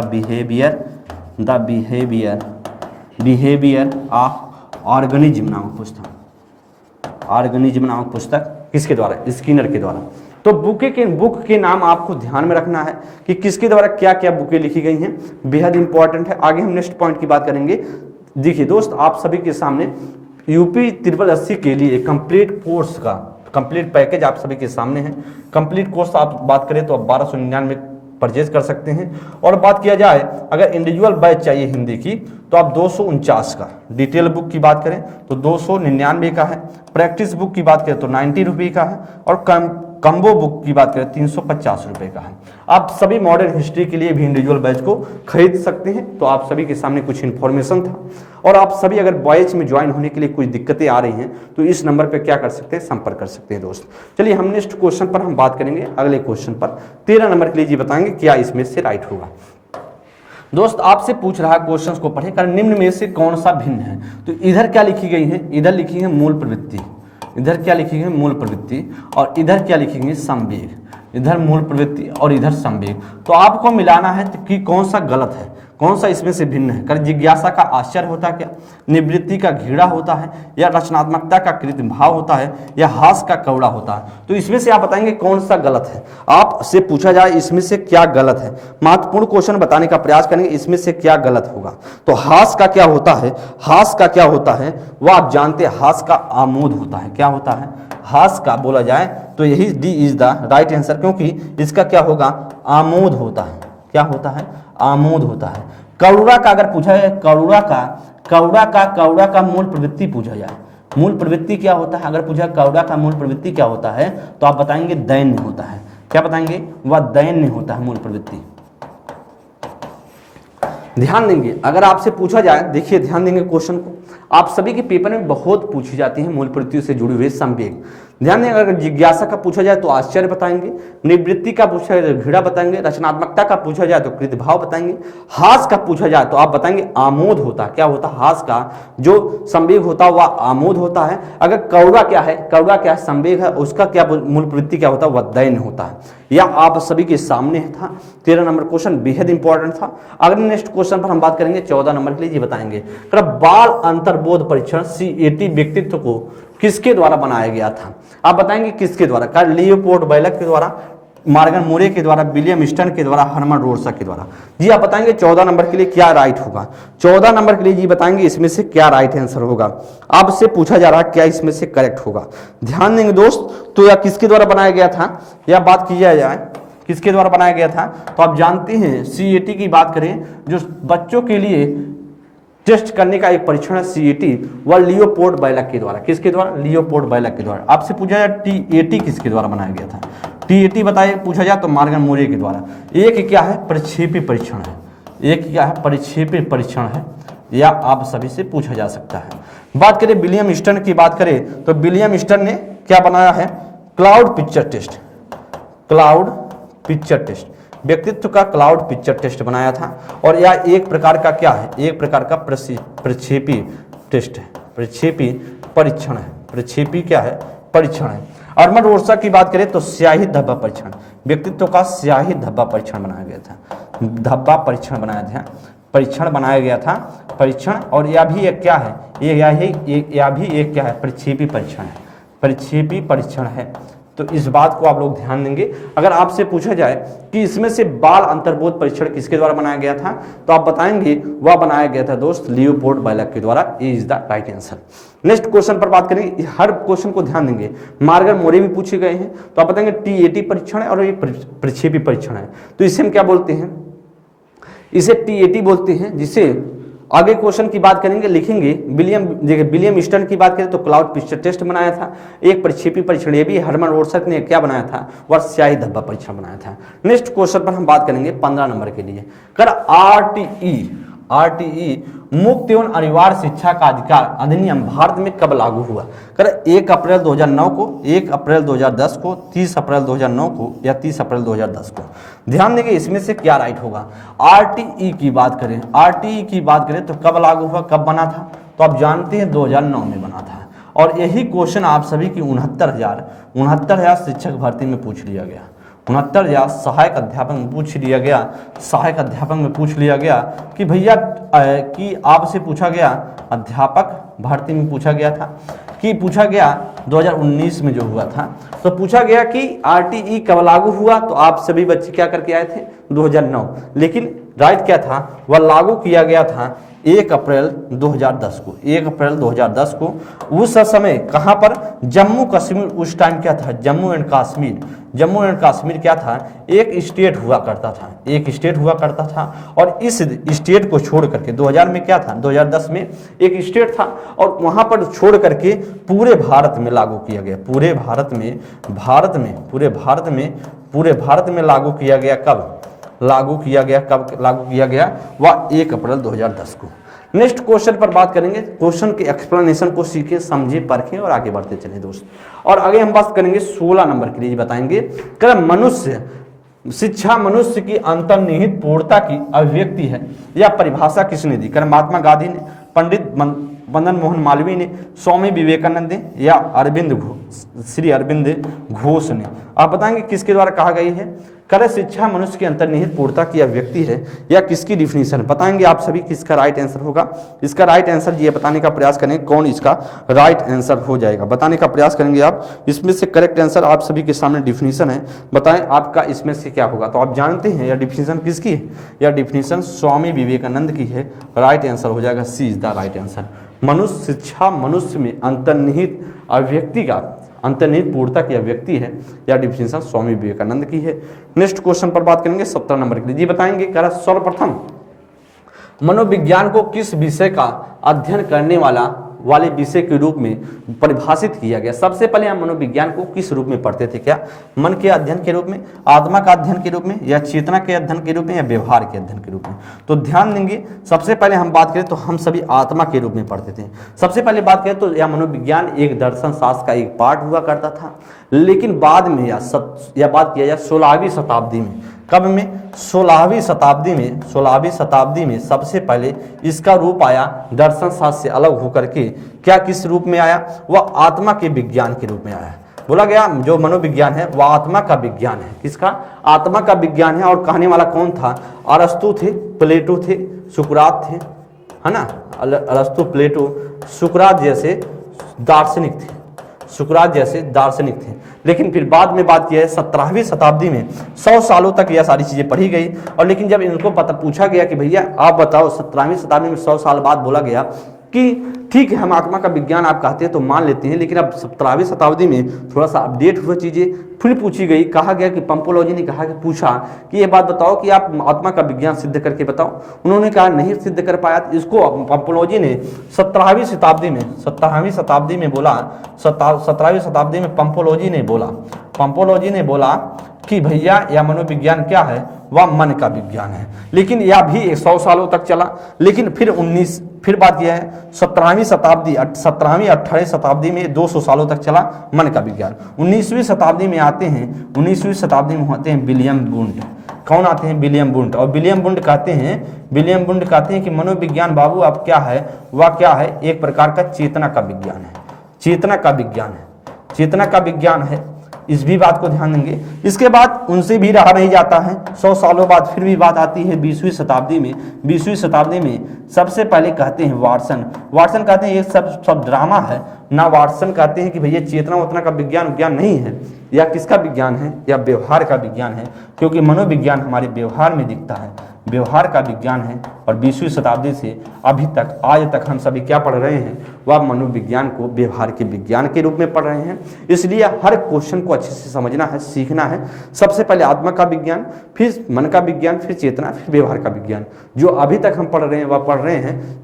behaviour of organism नामक पुस्तक, ऑर्गेनिज्म नामक पुस्तक किसके द्वारा? स्किनर के द्वारा। तो बुक के नाम आपको ध्यान में रखना है कि किसके द्वारा क्या क्या बुकें लिखी गई हैं, बेहद इंपॉर्टेंट है। आगे हम नेक्स्ट पॉइंट की बात करेंगे। देखिए दोस्त, आप सभी के सामने यूपी 80 के लिए कंप्लीट कोर्स का कंप्लीट पैकेज आप सभी के सामने है। कंप्लीट कोर्स आप बात करें तो आप 1299 परचेज कर सकते हैं। और बात किया जाए अगर इंडिविजुअल बैच चाहिए हिंदी की तो आप 249 का, डिटेल बुक की बात करें तो 299 का है, प्रैक्टिस बुक की बात करें तो 90 रुपये का है, और कम्बो बुक की बात करें 350 रुपये का है। आप सभी मॉडर्न हिस्ट्री के लिए भी इंडिविजुअल बैच को खरीद सकते हैं। तो आप सभी के सामने कुछ इन्फॉर्मेशन था। और आप सभी अगर बैच में ज्वाइन होने के लिए कुछ दिक्कतें आ रही हैं तो इस नंबर पर क्या कर सकते हैं? संपर्क कर सकते हैं दोस्त। चलिए हम नेक्स्ट क्वेश्चन पर हम बात करेंगे। अगले क्वेश्चन पर 13 नंबर के लिए जी बताएंगे क्या इसमें से राइट होगा। दोस्त आपसे पूछ रहा है क्वेश्चंस को पढ़े कर निम्न में से कौन सा भिन्न है? तो इधर क्या लिखी गई है? इधर लिखी है मूल प्रवृत्ति, इधर क्या लिखेंगे मूल प्रवृत्ति और इधर क्या लिखेंगे संवेग, इधर मूल प्रवृत्ति और इधर संवेग। तो आपको मिलाना है कि कौन सा गलत है, कौन सा इसमें से भिन्न है। कर जिज्ञासा का आश्चर्य होता है क्या, निवृत्ति का घृणा होता है, या रचनात्मकता का कृत्रिम भाव होता है, या हास का कौड़ा होता है। तो इसमें से आप बताएंगे कौन सा गलत है। आपसे पूछा जाए इसमें से क्या गलत है, महत्वपूर्ण क्वेश्चन बताने का प्रयास करेंगे इसमें से क्या गलत होगा। तो हास का क्या होता है, हास का क्या होता है वह आप जानते हैं, हास का आमोद होता है। क्या होता है, हास का बोला जाए तो यही D is the right answer, क्योंकि इसका क्या होगा आमोद होता है। क्या होता है, आमोद होता है। कौड़ा का अगर पूछा जाए, कौड़ा का मूल प्रवृत्ति पूछा जाए, मूल प्रवृत्ति क्या होता है, अगर पूछा कौड़ा का मूल प्रवृत्ति क्या होता है तो आप बताएंगे दैन्य होता है। क्या बताएंगे, वह दैन्य होता है मूल प्रवृत्ति। ध्यान देंगे अगर आपसे पूछा जाए, देखिए ध्यान देंगे क्वेश्चन को, आप सभी के पेपर में बहुत पूछी जाती है मूल प्रवृत्तियों से जुड़ी हुई संवेग। ध्यान दें, अगर जिज्ञासा का पूछा जाए तो आश्चर्य बताएंगे, निवृत्ति का पूछा जाए तो घृणा बताएंगे, रचनात्मकता का पूछा जाए तो कृतभाव बताएंगे, हास का पूछा जाए तो आप बताएंगे आमोद होता है। क्या होता है, हास का जो संवेग होता है वह आमोद होता है। अगर कौड़ा क्या है संवेग है, उसका क्या मूल प्रवृत्ति क्या होता है, वह दैन्य होता है। यह आप सभी के सामने था। 13 नंबर क्वेश्चन बेहद इंपॉर्टेंट था। अगर नेक्स्ट क्वेश्चन पर हम बात करेंगे 14 नंबर के लिए, बताएंगे बाल अंतर्बोध परीक्षण CAT व्यक्तित्व को किसके द्वारा बनाया गया था। आप बताएंगे किसके द्वारा, लियोपोल्ड बैलक के द्वारा, मार्गन मोरे के द्वारा, विलियम स्टर्न के द्वारा, हर्मन रोर्सा के द्वारा। जी आप बताएंगे 14 नंबर के लिए क्या राइट होगा। 14 नंबर के लिए जी बताएंगे इसमें से क्या राइट आंसर होगा। आपसे पूछा जा रहा है क्या इसमें से करेक्ट होगा। ध्यान देंगे दोस्त, तो यह किसके द्वारा बनाया गया था, यह बात की जाए किसके द्वारा बनाया गया था। तो आप जानते हैं CAT की बात करें, जो बच्चों के लिए टेस्ट करने का एक परीक्षण है CAT, वह लियोपोल्ड बैलक के द्वारा। किसके द्वारा, लियोपोल्ड बैलक के द्वारा। आपसे पूछा जाए TAT किसके द्वारा बनाया गया था, TAT बताए पूछा जाए तो मार्गन मोरे के द्वारा। एक क्या है, प्रक्षेपी परीक्षण है, एक क्या है, प्रक्षेपी परीक्षण है, या आप सभी से पूछा जा सकता है। बात करें विलियम स्टर्न की बात करें तो विलियम स्टर्न ने क्या बनाया है, cloud picture test, cloud picture test, व्यक्तित्व का क्लाउड पिक्चर टेस्ट बनाया था। और यह एक प्रकार का क्या है, एक प्रकार का प्रक्षेपी टेस्ट है, प्रक्षेपी परीक्षण है, प्रक्षेपी क्या है, परीक्षण है। हर्मन रोर्सा की बात करें तो स्याही धब्बा परीक्षण, व्यक्तित्व का स्याही धब्बा परीक्षण बनाया गया था, धब्बा परीक्षण बनाया था, परीक्षण बनाया गया था, परीक्षण। और यह भी एक क्या है, यह भी एक क्या है, प्रक्षेपी परीक्षण है, प्रक्षेपी परीक्षण है। तो इस बात को आप लोग ध्यान देंगे। अगर आपसे पूछा जाए कि इसमें से बाल अंतर्बोध परीक्षण किसके द्वारा बनाया गया था, तो आप बताएंगे वह बनाया गया था दोस्त लियोपोल्ड बैलक के द्वारा। A is the right answer. Next question पर बात करेंगे, हर क्वेश्चन को ध्यान देंगे। मार्गन मोरे भी पूछे गए हैं, तो आप बताएंगे TAT परीक्षण है और ये प्रक्षेपी परीक्षण है। तो इसे हम क्या बोलते हैं, इसे TAT बोलते हैं। जिसे आगे क्वेश्चन की बात करेंगे, लिखेंगे विलियम स्टर्न की बात करें तो क्लाउड पिक्चर टेस्ट बनाया था, एक प्रक्षेपी परीक्षण। ये भी हर्मन रोर्सा ने क्या बनाया था, वह स्याही धब्बा परीक्षण बनाया था। नेक्स्ट क्वेश्चन पर हम बात करेंगे 15 नंबर के लिए। RTE मुक्त एवं अनिवार्य शिक्षा का अधिकार अधिनियम भारत में कब लागू हुआ। 1 अप्रैल 2009 को, 1 अप्रैल 2010 को, 30 अप्रैल 2009 को, या 30 अप्रैल 2010 को। ध्यान देंगे इसमें से क्या राइट होगा। RTE की बात करें, RTE की बात करें तो कब लागू हुआ, कब बना था, तो आप जानते हैं 2009 में बना था। और यही क्वेश्चन आप सभी की 69,000 शिक्षक भर्ती में पूछ लिया गया, 69,000 सहायक अध्यापक में पूछ लिया गया, सहायक अध्यापक में पूछ लिया गया कि भैया कि आपसे पूछा गया, अध्यापक भर्ती में पूछा गया था कि पूछा गया 2019 में जो हुआ था, तो पूछा गया कि RTE कब लागू हुआ, तो आप सभी बच्चे क्या करके आए थे 2009। लेकिन राइट क्या था, वह लागू किया गया था 1 अप्रैल 2010 को, 1 अप्रैल 2010 को। उस समय कहां पर, जम्मू कश्मीर। उस टाइम क्या था, जम्मू एंड कश्मीर क्या था, एक स्टेट हुआ करता था, एक स्टेट हुआ करता था। और इस स्टेट को छोड़ करके 2000 में क्या था, 2010 में एक स्टेट था और वहां पर छोड़ करके पूरे भारत में लागू किया गया, पूरे भारत में लागू किया गया। कब लागू किया गया, वह 1 अप्रैल 2010 को। नेक्स्ट क्वेश्चन पर बात करेंगे, क्वेश्चन के एक्सप्लेनेशन को सीखें, समझें, परखें और आगे बढ़ते चलें दोस्त। और आगे हम बात करेंगे 16 नंबर के लिए, बताएंगे शिक्षा मनुष्य की अंतर्निहित पूर्णता की अभिव्यक्ति है, यह परिभाषा किसने दी। महात्मा गांधी ने, पंडित मदन मोहन मालवीय ने, स्वामी विवेकानंद ने, या श्री अरविंद घोष ने। आप बताएंगे किसके द्वारा कहा गई है? करे शिक्षा मनुष्य की अंतर्निहित पूर्णता की अभिव्यक्ति है, या किसकी डिफिनीशन? बताएंगे आप सभी किसका राइट आंसर होगा। इसका राइट आंसर ये बताने का प्रयास करेंगे कौन इसका राइट आंसर हो जाएगा, बताने का प्रयास करेंगे आप। इसमें से करेक्ट आंसर आप सभी के सामने डिफिनीशन है, बताएं आपका इसमें से क्या होगा। तो आप जानते हैं यह डिफिनीशन किसकी है? यह डिफिनीशन स्वामी विवेकानंद की है। राइट आंसर हो जाएगा सी इज द राइट आंसर। मनुष्य शिक्षा मनुष्य में अंतर्निहित अभिव्यक्ति का अंतर्निहित पूर्णता की अभिव्यक्ति है, या डिफिनीशन स्वामी विवेकानंद की है। नेक्स्ट क्वेश्चन पर बात करेंगे 17 नंबर के लिए। जी बताएंगे कह रहा सर्वप्रथम मनोविज्ञान को किस विषय का अध्ययन करने वाले विषय के रूप में परिभाषित किया गया? सबसे पहले हम मनोविज्ञान को किस रूप में पढ़ते थे? क्या मन के अध्ययन के रूप में, आत्मा का अध्ययन के रूप में, या चेतना के अध्ययन के रूप में, या व्यवहार के अध्ययन के रूप में? तो ध्यान देंगे, सबसे पहले हम बात करें तो हम सभी आत्मा के रूप में पढ़ते थे। सबसे पहले बात करें तो यह मनोविज्ञान एक दर्शन शास्त्र का एक पार्ट हुआ करता था, लेकिन बाद में यह बात किया जाए 16वीं शताब्दी में। कब में? 16वीं शताब्दी में सबसे पहले इसका रूप आया दर्शन शास्त्र से अलग होकर के। क्या किस रूप में आया? वह आत्मा के विज्ञान के रूप में आया। बोला गया जो मनोविज्ञान है वह आत्मा का विज्ञान है। किसका? आत्मा का विज्ञान है। और कहने वाला कौन था? अरस्तु थे, प्लेटो थे, सुकरात थे, है ना। अरस्तु, प्लेटो, सुकरात जैसे दार्शनिक थे। लेकिन फिर बाद में बात किया है 17वीं शताब्दी में 100 सालों तक यह सारी चीजें पढ़ी गई। और लेकिन जब इनको पूछा गया कि भैया आप बताओ 17वीं शताब्दी में 100 साल बाद बोला गया कि ठीक है हम आत्मा का विज्ञान आप कहते हैं तो मान लेते हैं, लेकिन अब 17वीं शताब्दी में थोड़ा सा अपडेट हुआ चीजें, फिर पूछी गई। कहा गया कि पंपोलॉजी ने कहा कि पूछा कि ये बात बताओ कि आप आत्मा का विज्ञान सिद्ध करके बताओ। उन्होंने कहा नहीं सिद्ध कर पाया। इसको पंपोलॉजी ने 17वीं शताब्दी में बोला, 17वीं शताब्दी में पंपोलॉजी ने बोला कि भैया यह मनोविज्ञान क्या है? वह मन का विज्ञान है। लेकिन यह भी 100 सालों तक चला। लेकिन फिर बात यह है 17वीं 18वीं शताब्दी में 200 सालों तक चला मन का विज्ञान। 19वीं शताब्दी में आते हैं विलियम वुंड। कौन आते हैं? William wound. और विलियम वुंड कहते हैं कि मनोविज्ञान बाबू अब क्या है? वह क्या है? एक प्रकार का चेतना का विज्ञान है। इस भी बात को ध्यान देंगे। इसके बाद उनसे भी रहा नहीं जाता है। 100 सालों बाद फिर भी बात आती है 20वीं शताब्दी में सबसे पहले कहते हैं वाटसन कहते हैं ये सब ड्रामा है ना। वाटसन कहते हैं कि भैया चेतना उतना का विज्ञान नहीं है। या किसका विज्ञान है? या व्यवहार का विज्ञान है, क्योंकि मनोविज्ञान हमारे व्यवहार में दिखता है, व्यवहार का विज्ञान है। और 20वीं शताब्दी से अभी तक आज तक हम सभी क्या पढ़ रहे हैं? वह मनोविज्ञान को व्यवहार के विज्ञान के रूप में पढ़ रहे हैं। इसलिए हर क्वेश्चन को अच्छे से समझना है, सीखना है। सबसे पहले आत्मा का विज्ञान, फिर मन का विज्ञान, फिर चेतना, फिर व्यवहार का विज्ञान। जो अभी तक हम पढ़ रहे हैं वह पढ़ रहे हैं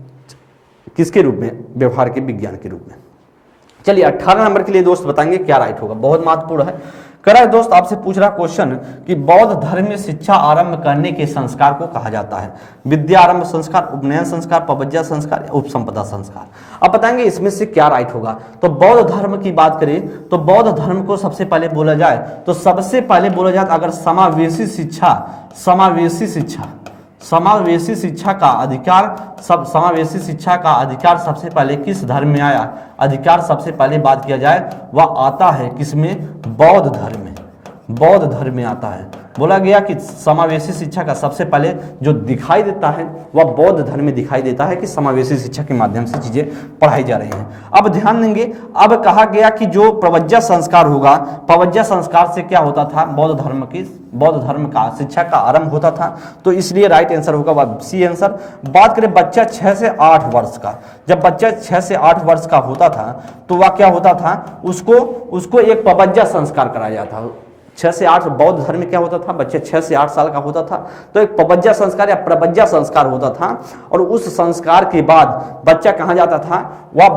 किसके रूप में? व्यवहार के विज्ञान के रूप में। चलिए 18 नंबर के लिए दोस्त बताएंगे क्या राइट होगा, बहुत महत्वपूर्ण है। करा दोस्त आपसे पूछ रहा क्वेश्चन कि बौद्ध धर्म में शिक्षा आरंभ करने के संस्कार को कहा जाता है? विद्या आरंभ संस्कार, उपनयन संस्कार, पवज्जा संस्कार, उपसंपदा संस्कार। अब बताएंगे इसमें से क्या राइट होगा। तो बौद्ध धर्म की बात करें तो बौद्ध धर्म को सबसे पहले बोला जाए तो अगर समावेशी शिक्षा का अधिकार सबसे पहले किस धर्म में आया? अधिकार सबसे पहले बात किया जाए वह आता है किसमें? बौद्ध धर्म में आता है। बोला गया कि समावेशी शिक्षा का सबसे पहले जो दिखाई देता है वह बौद्ध धर्म में दिखाई देता है कि समावेशी शिक्षा के माध्यम से चीजें पढ़ाई जा रही हैं। अब ध्यान देंगे, अब कहा गया कि जो प्रवज्जा संस्कार होगा, प्रवज्जा संस्कार से क्या होता था? बौद्ध धर्म का शिक्षा का आरंभ होता था। तो इसलिए राइट आंसर होगा वह सी आंसर। बात करें बच्चा 6 से 8 वर्ष का, जब बच्चा 6 से 8 वर्ष का होता था तो वह क्या होता था? उसको एक प्रवज्जा संस्कार कराया जाता था। 6 से 8 बौद्ध धर्म में क्या होता था? बच्चे 6 से 8 साल का होता था तो एक प्रवज्जा संस्कार या प्रवज्जा संस्कार होता था। और उस संस्कार के बाद बच्चा कहाँ जाता था? वह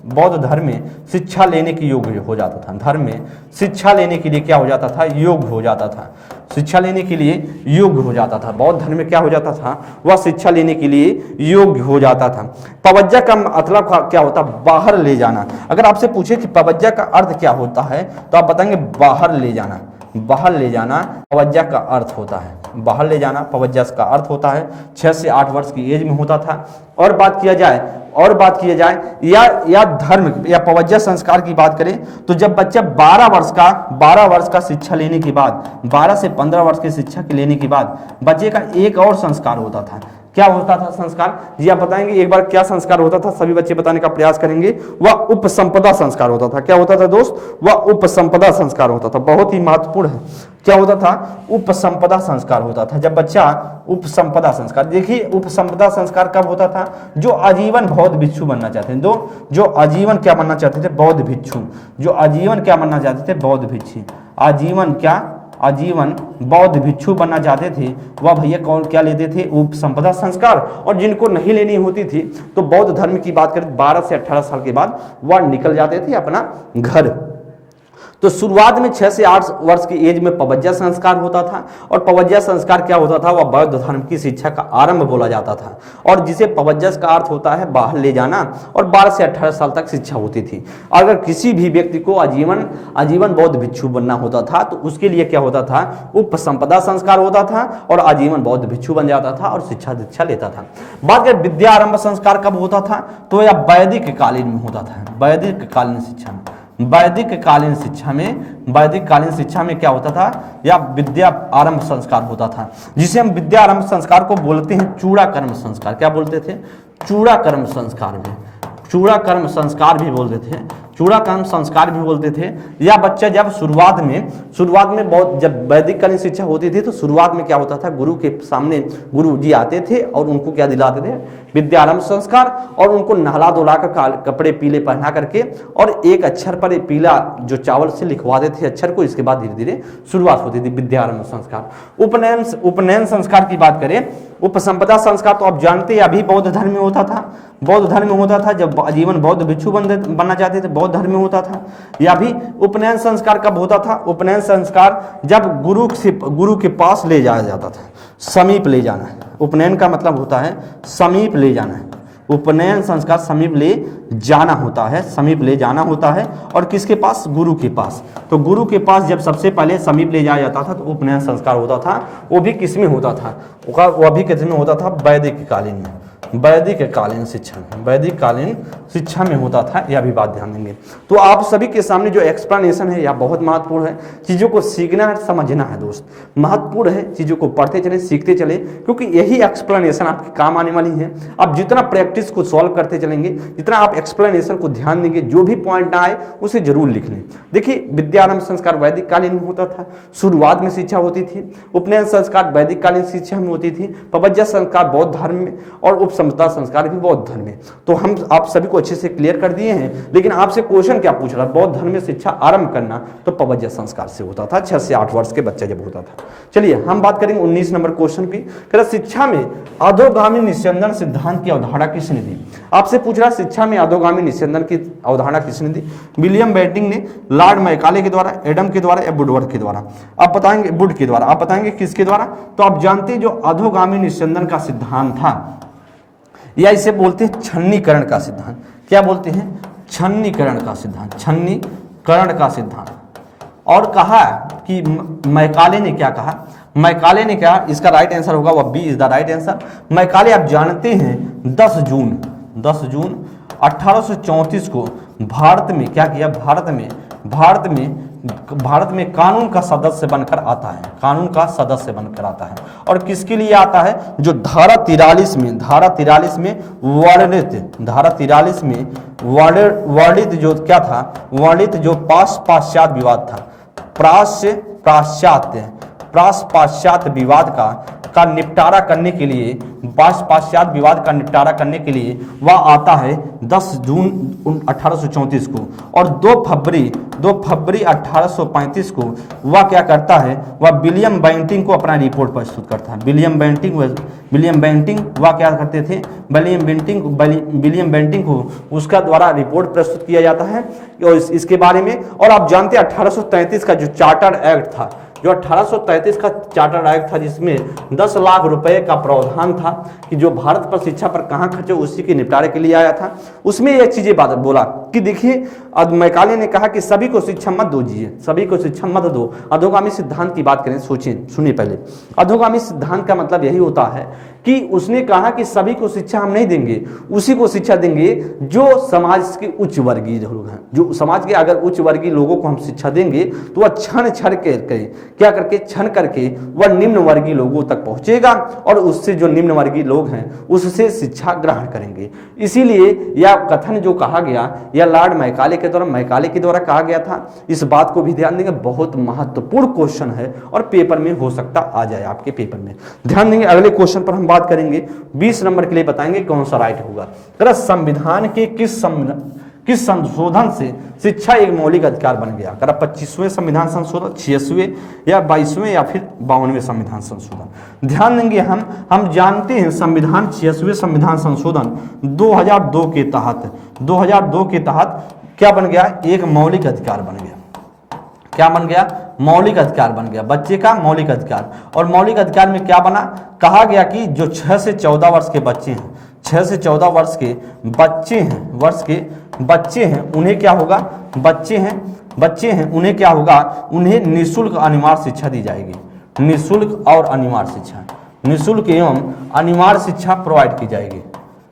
बौद्ध धर्म में शिक्षा लेने के योग्य हो जाता था। धर्म में शिक्षा लेने के लिए क्या हो जाता था? योग्य हो जाता था। शिक्षा लेने के लिए योग्य हो जाता था। बौद्ध धर्म में क्या हो जाता था? वह शिक्षा लेने के लिए योग्य हो जाता था। प्रवज्जा का मतलब क्या होता? बाहर ले जाना। अगर आपसे पूछे कि प्रवज्जा का अर्थ क्या होता है तो आप बताएंगे बाहर ले जाना। बाहर ले जाना पवज्जा का अर्थ होता है। बाहर ले जाना पवज्जा का अर्थ होता है। 6 से 8 वर्ष की एज में होता था। और बात किया जाए या धर्म या पवज्जा संस्कार की बात करें तो जब बच्चा 12 वर्ष का शिक्षा लेने के बाद 12 से 15 वर्ष की शिक्षा लेने के बाद बच्चे का एक और संस्कार होता था। क्या होता था संस्कार? जी आप बताएंगे एक बार क्या संस्कार होता था? सभी बच्चे बताने का प्रयास करेंगे। वह उपसंपदा संस्कार होता था। क्या होता था दोस्त? वह उपसंपदा संस्कार होता था। बहुत ही महत्वपूर्ण है। क्या होता था? उपसंपदा संस्कार होता था। जब बच्चा उपसंपदा संस्कार, देखिए उपसंपदा संस्कार कब होता था? जो आजीवन बौद्ध भिक्षु बनना चाहते थे, जो आजीवन क्या बनना चाहते थे? बौद्ध भिक्षु। जो आजीवन क्या बनना चाहते थे? बौद्ध भिक्षु। आजीवन बौद्ध भिक्षु बनना चाहते थे वह भैया कौन क्या लेते थे? उपसंपदा संस्कार। और जिनको नहीं लेनी होती थी तो बौद्ध धर्म की बात करें 12 से 18 साल के बाद वह निकल जाते थे अपना घर। तो शुरुआत में 6 से 8 वर्ष की एज में पवज्जा संस्कार होता था। और पवज्जा संस्कार क्या होता था? वह बौद्ध धर्म की शिक्षा का आरंभ बोला जाता था। और जिसे पवज्जा का अर्थ होता है बाहर ले जाना। और 12 से 18 साल तक शिक्षा होती थी। अगर किसी भी व्यक्ति को आजीवन बौद्ध भिक्षु बनना होता था तो उसके लिए क्या होता था? उपसंपदा संस्कार होता था और आजीवन बौद्ध भिक्षु बन जाता था और शिक्षा दीक्षा लेता था। बात करें विद्या आरंभ संस्कार कब होता था? तो यह वैदिक कालीन में होता था। वैदिक कालीन शिक्षा में क्या होता था? या विद्या आरंभ संस्कार होता था, जिसे हम विद्या आरंभ संस्कार को बोलते हैं चूड़ाकर्म संस्कार। क्या बोलते थे? चूड़ाकर्म संस्कार भी बोलते थे। या बच्चा जब शुरुआत में बहुत जब वैदिक कालीन शिक्षा होती थी तो शुरुआत में क्या होता था? गुरु के सामने गुरु जी आते थे और उनको क्या दिलाते थे? विद्या आरंभ संस्कार। और उनको नहला धुला कर कपड़े पीले पहना करके और एक अक्षर पर पीला जो चावल से लिखवाते थे अक्षर को। इसके बाद धीरे धीरे शुरुआत होती थी विद्या आरंभ संस्कार। उपनयन संस्कार की बात करें, उपसंपदा संस्कार तो आप जानते हैं अभी बौद्ध धर्म में होता था। जब आजीवन बौद्ध भिक्षु बनना चाहते थे बौद्ध धर्म में होता था। या भी उपनयन संस्कार कब होता था? उपनयन संस्कार जब गुरु के पास ले जाया जाता था। समीप ले जाना है। उपनयन का मतलब होता है समीप ले जाना है। उपनयन संस्कार समीप ले जाना होता है। और किसके पास? गुरु के पास। तो गुरु के पास जब सबसे पहले समीप ले जाया जाता था तो उपनयन संस्कार होता था। वो भी किस में होता था? वैदिक कालीन शिक्षा में होता था। यह भी बात ध्यान देंगे। तो आप सभी के सामने जो एक्सप्लेनेशन है यह बहुत महत्वपूर्ण है। चीज़ों को सीखना है, समझना है दोस्त, महत्वपूर्ण है। चीज़ों को पढ़ते चले, सीखते चले, क्योंकि यही एक्सप्लेनेशन आपके काम आने वाली है। आप जितना प्रैक्टिस को सॉल्व करते चलेंगे, जितना आप एक्सप्लेनेशन को ध्यान देंगे, जो भी पॉइंट ना आए उसे जरूर लिख लें। देखिए विद्या आरंभ संस्कार वैदिक कालीन में होता था, शुरुआत में शिक्षा होती थी। उपनयन संस्कार वैदिक कालीन शिक्षा में होती थी। पवज्जा संस्कार बौद्ध धर्म में और उपसंपदा संस्कार भी बौद्ध धर्म में। तो हम आप सभी को अच्छे से क्लियर कर दिए हैं। लेकिन आपसे क्वेश्चन क्या पूछ रहा है? बौद्ध धर्म में शिक्षा आरंभ करना तो पवज्जा संस्कार से होता था, 6 से 8 वर्ष के बच्चे जब होता था। चलिए हम बात करेंगे 19 नंबर क्वेश्चन की। शिक्षा में अधोगामी निस्यंदन सिद्धांत की अवधारणा किसने दी? आपसे पूछ रहा शिक्षा में अधोगामी निस्यंदन की अवधारणा किसने दी? विलियम बेंटिंग ने, लॉर्ड मैकाले के द्वारा, एडम के द्वारा या वुडवर्ड के द्वारा? आप बताएंगे वुड के द्वारा। आप बताएंगे किसके द्वारा? तो आप जानते हैं जो अधोगामी निस्यंदन का सिद्धांत था या इसे बोलते हैं छन्नीकरण का सिद्धांत। क्या बोलते हैं? छन्नीकरण का सिद्धांत। और कहा कि मैकाले ने क्या कहा? मैकाले ने क्या, इसका राइट आंसर होगा वह B is the right answer. Macaulay आप जानते हैं 10 जून 1834 को भारत में क्या किया? भारत में कानून का सदस्य बनकर आता है। और किसके लिए आता है? जो धारा 43 में वर्णित जो क्या था? वर्णित जो पाश्चात्य विवाद था, पाश्चात्य विवाद का निपटारा करने के लिए, पाश्चात्य विवाद का निपटारा करने के लिए वह आता है 10 जून 1834 को। और 2 फरवरी 1835 को वह क्या करता है? वह विलियम बेंटिंग को अपना रिपोर्ट प्रस्तुत करता है। विलियम बेंटिंग वह क्या करते थे? विलियम बेंटिंग को उसका द्वारा रिपोर्ट प्रस्तुत किया जाता है और इसके बारे में। और आप जानते हैं 1833 का जो चार्टर एक्ट था, जो 1833 का चार्टर एक्ट था, जिसमें 10 लाख रुपए का प्रावधान था कि जो भारत पर शिक्षा पर कहाँ खर्चे उसी के निपटारे के लिए आया था। उसमें एक चीजें बात बोला कि देखिए मैकाले ने कहा कि सभी को शिक्षा मत दीजिए, सभी को शिक्षा मत दो। अधोगामी सिद्धांत की बात करें, सोचिए, सुनिए पहले। अधोगामी सिद्धांत का मतलब यही होता है कि उसने कहा कि सभी को शिक्षा हम नहीं देंगे, उसी को शिक्षा देंगे जो समाज के उच्च वर्गीय लोग हैं। जो समाज के अगर उच्च वर्गीय लोगों को हम शिक्षा देंगे तो वह क्षण क्षण करके क्या करके क्षण करके वह निम्न वर्गीय लोगों तक पहुंचेगा और उससे जो निम्न वर्गीय लोग हैं उससे शिक्षा ग्रहण करेंगे। इसीलिए यह कथन जो कहा गया यह लॉर्ड मैकाले के द्वारा कहा गया था। इस बात को भी ध्यान देंगे, बहुत महत्वपूर्ण क्वेश्चन है और पेपर में हो सकता आ जाए, आपके पेपर में ध्यान देंगे। अगले क्वेश्चन पर हम बात करेंगे, 20 नंबर के लिए बताएंगे कौन सा राइट होगा। संविधान के किस संशोधन से शिक्षा एक मौलिक अधिकार बन गया? 25वें संविधान संशोधन, 86वें या 22वें या फिर 52वें संविधान संशोधन? ध्यान देंगे, हम जानते हैं संविधान 86वें संविधान संशोधन 2002 के तहत क्या बन गया? एक मौलिक अधिकार बन गया। क्या बन गया? मौलिक अधिकार बन गया, बच्चे का मौलिक अधिकार। और मौलिक अधिकार में क्या बना? कहा गया कि जो 6 से 14 वर्ष के बच्चे हैं, 6 से 14 वर्ष के बच्चे हैं उन्हें क्या होगा? बच्चे हैं उन्हें क्या होगा? उन्हें निःशुल्क अनिवार्य शिक्षा दी जाएगी। निःशुल्क और अनिवार्य शिक्षा, निःशुल्क एवं अनिवार्य शिक्षा प्रोवाइड की जाएगी,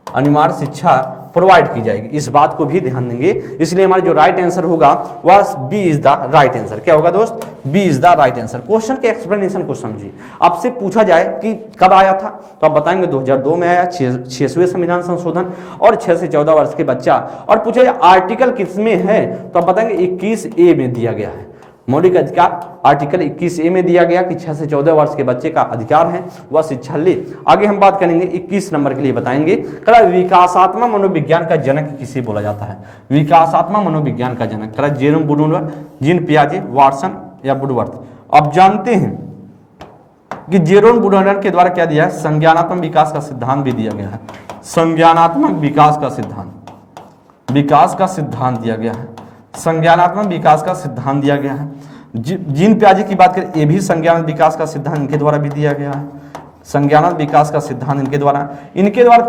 अनिवार्य शिक्षा प्रोवाइड की जाएगी। इस बात को भी ध्यान देंगे। इसलिए हमारा जो राइट आंसर होगा वह B is the right answer. क्या होगा दोस्त? B is the right answer. Question के एक्सप्लेनेशन को समझिए। आपसे पूछा जाए कि कब आया था तो आप बताएंगे 2002 में आया, 86वें संविधान संशोधन और 6 से 14 वर्ष के बच्चा। और पूछा जाए आर्टिकल किस में है तो आप बताएंगे 21A में दिया गया है। मौलिक अधिकार आर्टिकल 21A में दिया गया कि 6 से 14 वर्ष के बच्चे का अधिकार है वह शिक्षा ले। आगे हम बात करेंगे 21 नंबर के लिए बताएंगे, विकासात्मक मनोविज्ञान का जनक किसे बोला जाता है? विकासात्मक मनोविज्ञान का जनक जेरोम वुडवर्थ, जीन पियाजे, वाटसन या वुडवर्थ? अब जानते हैं कि जेरोम वुडवर्थ के द्वारा क्या दिया है? संज्ञानात्मक विकास का सिद्धांत भी दिया गया है। संज्ञानात्मक विकास का सिद्धांत दिया गया है। संज्ञानात्मक विकास का सिद्धांत दिया गया है। जीन पियाजे की बात करें, ये भी संज्ञानात्मक विकास का सिद्धांत इनके द्वारा भी दिया गया है। संज्ञानात्मक विकास का सिद्धांत इनके द्वारा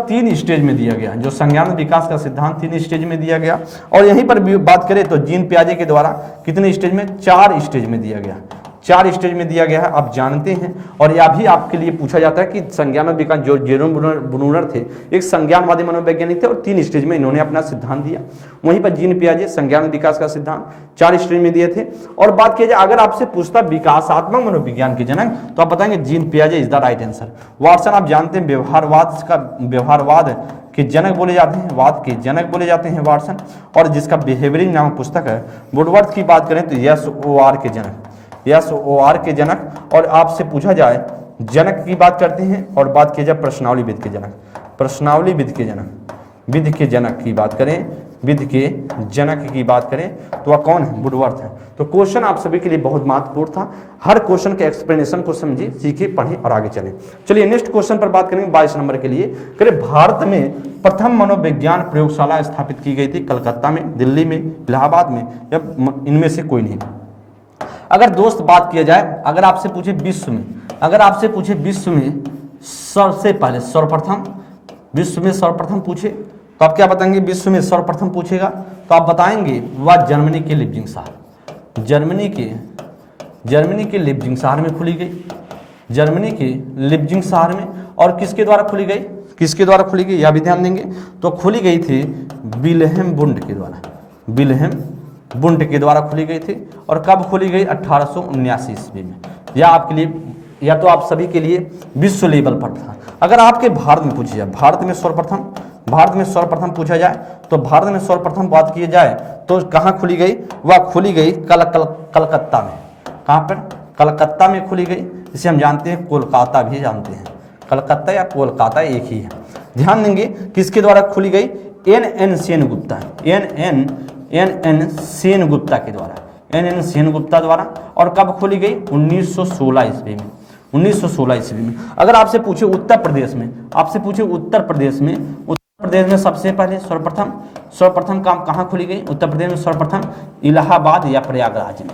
3 स्टेज में दिया गया। जो संज्ञानात्मक विकास का सिद्धांत 3 स्टेज में दिया गया। और यहीं पर बात करें तो जीन पियाजे के द्वारा कितने स्टेज में? 4 स्टेज में दिया गया, 4 स्टेज में दिया गया है। आप जानते हैं। और यह भी आपके लिए पूछा जाता है कि संज्ञानात्मक विकास जो जेरोम वुडवर्थ थे एक संज्ञानवादी मनोवैज्ञानिक थे और 3 स्टेज में इन्होंने अपना सिद्धांत दिया। वहीं पर जीन पियाजे संज्ञानात्मक विकास का सिद्धांत 4 स्टेज में दिए थे। और बात किया जाए अगर आपसे पूछता विकासात्मक मनोविज्ञान के जनक तो आप बताएंगे जीन पियाजे is the right answer. Watson आप जानते हैं व्यवहारवाद के जनक बोले जाते हैं, वाद के जनक बोले जाते हैं वाटसन। और जिसका बिहेवियरिंग नामक पुस्तक है। वुडवर्थ की बात करें तो SOR के जनक। और आपसे पूछा जाए जनक की बात करते हैं और बात की जाए प्रश्नावलीविद के जनक, विध के जनक की बात करें, विध के जनक की बात करें तो वह कौन है? वुडवर्थ है। तो क्वेश्चन आप सभी के लिए बहुत महत्वपूर्ण था। हर क्वेश्चन के एक्सप्लेनेशन को समझिए, सीखे, पढ़ें और आगे चलें। चलिए नेक्स्ट क्वेश्चन पर बात करेंगे 22 नंबर के लिए। करें भारत में प्रथम मनोविज्ञान प्रयोगशाला स्थापित की गई थी कलकत्ता में, दिल्ली में, इलाहाबाद में या इनमें से कोई नहीं? अगर दोस्त बात किया जाए, अगर आपसे पूछे विश्व में सबसे पहले विश्व में सर्वप्रथम पूछे तो आप क्या बताएंगे? विश्व में सर्वप्रथम पूछेगा तो आप बताएंगे वह जर्मनी के लिप्जिंग शहर, जर्मनी के लिप्जिंग शहर में खुली गई, जर्मनी के लिप्जिंग शहर में। और किसके द्वारा खुली गई? यह भी ध्यान देंगे। तो खुली गई थी विल्हेम बुंड के द्वारा खुली गई थी। और कब खुली गई? 1879 ईस्वी में। यह आपके लिए या तो आप सभी के लिए विश्व लेवल पर था। अगर आपके भारत में पूछा जाए, भारत में सर्वप्रथम पूछा जाए तो भारत में सर्वप्रथम बात की जाए तो कहाँ खुली गई? वह खुली गई कलकत्ता में। कहाँ पर? कलकत्ता में खुली गई। इसे हम जानते हैं कोलकाता भी जानते हैं, कलकत्ता या कोलकाता एक ही है। ध्यान देंगे किसके द्वारा खुली गई? NN सेनगुप्ता के द्वारा, NN सेनगुप्ता द्वारा। और कब खोली गई? 1916 ईस्वी में, 1916 ईस्वी में। अगर आपसे पूछे उत्तर प्रदेश में सबसे पहले सर्वप्रथम काम कहाँ खुली गई? उत्तर प्रदेश में सर्वप्रथम इलाहाबाद या प्रयागराज में,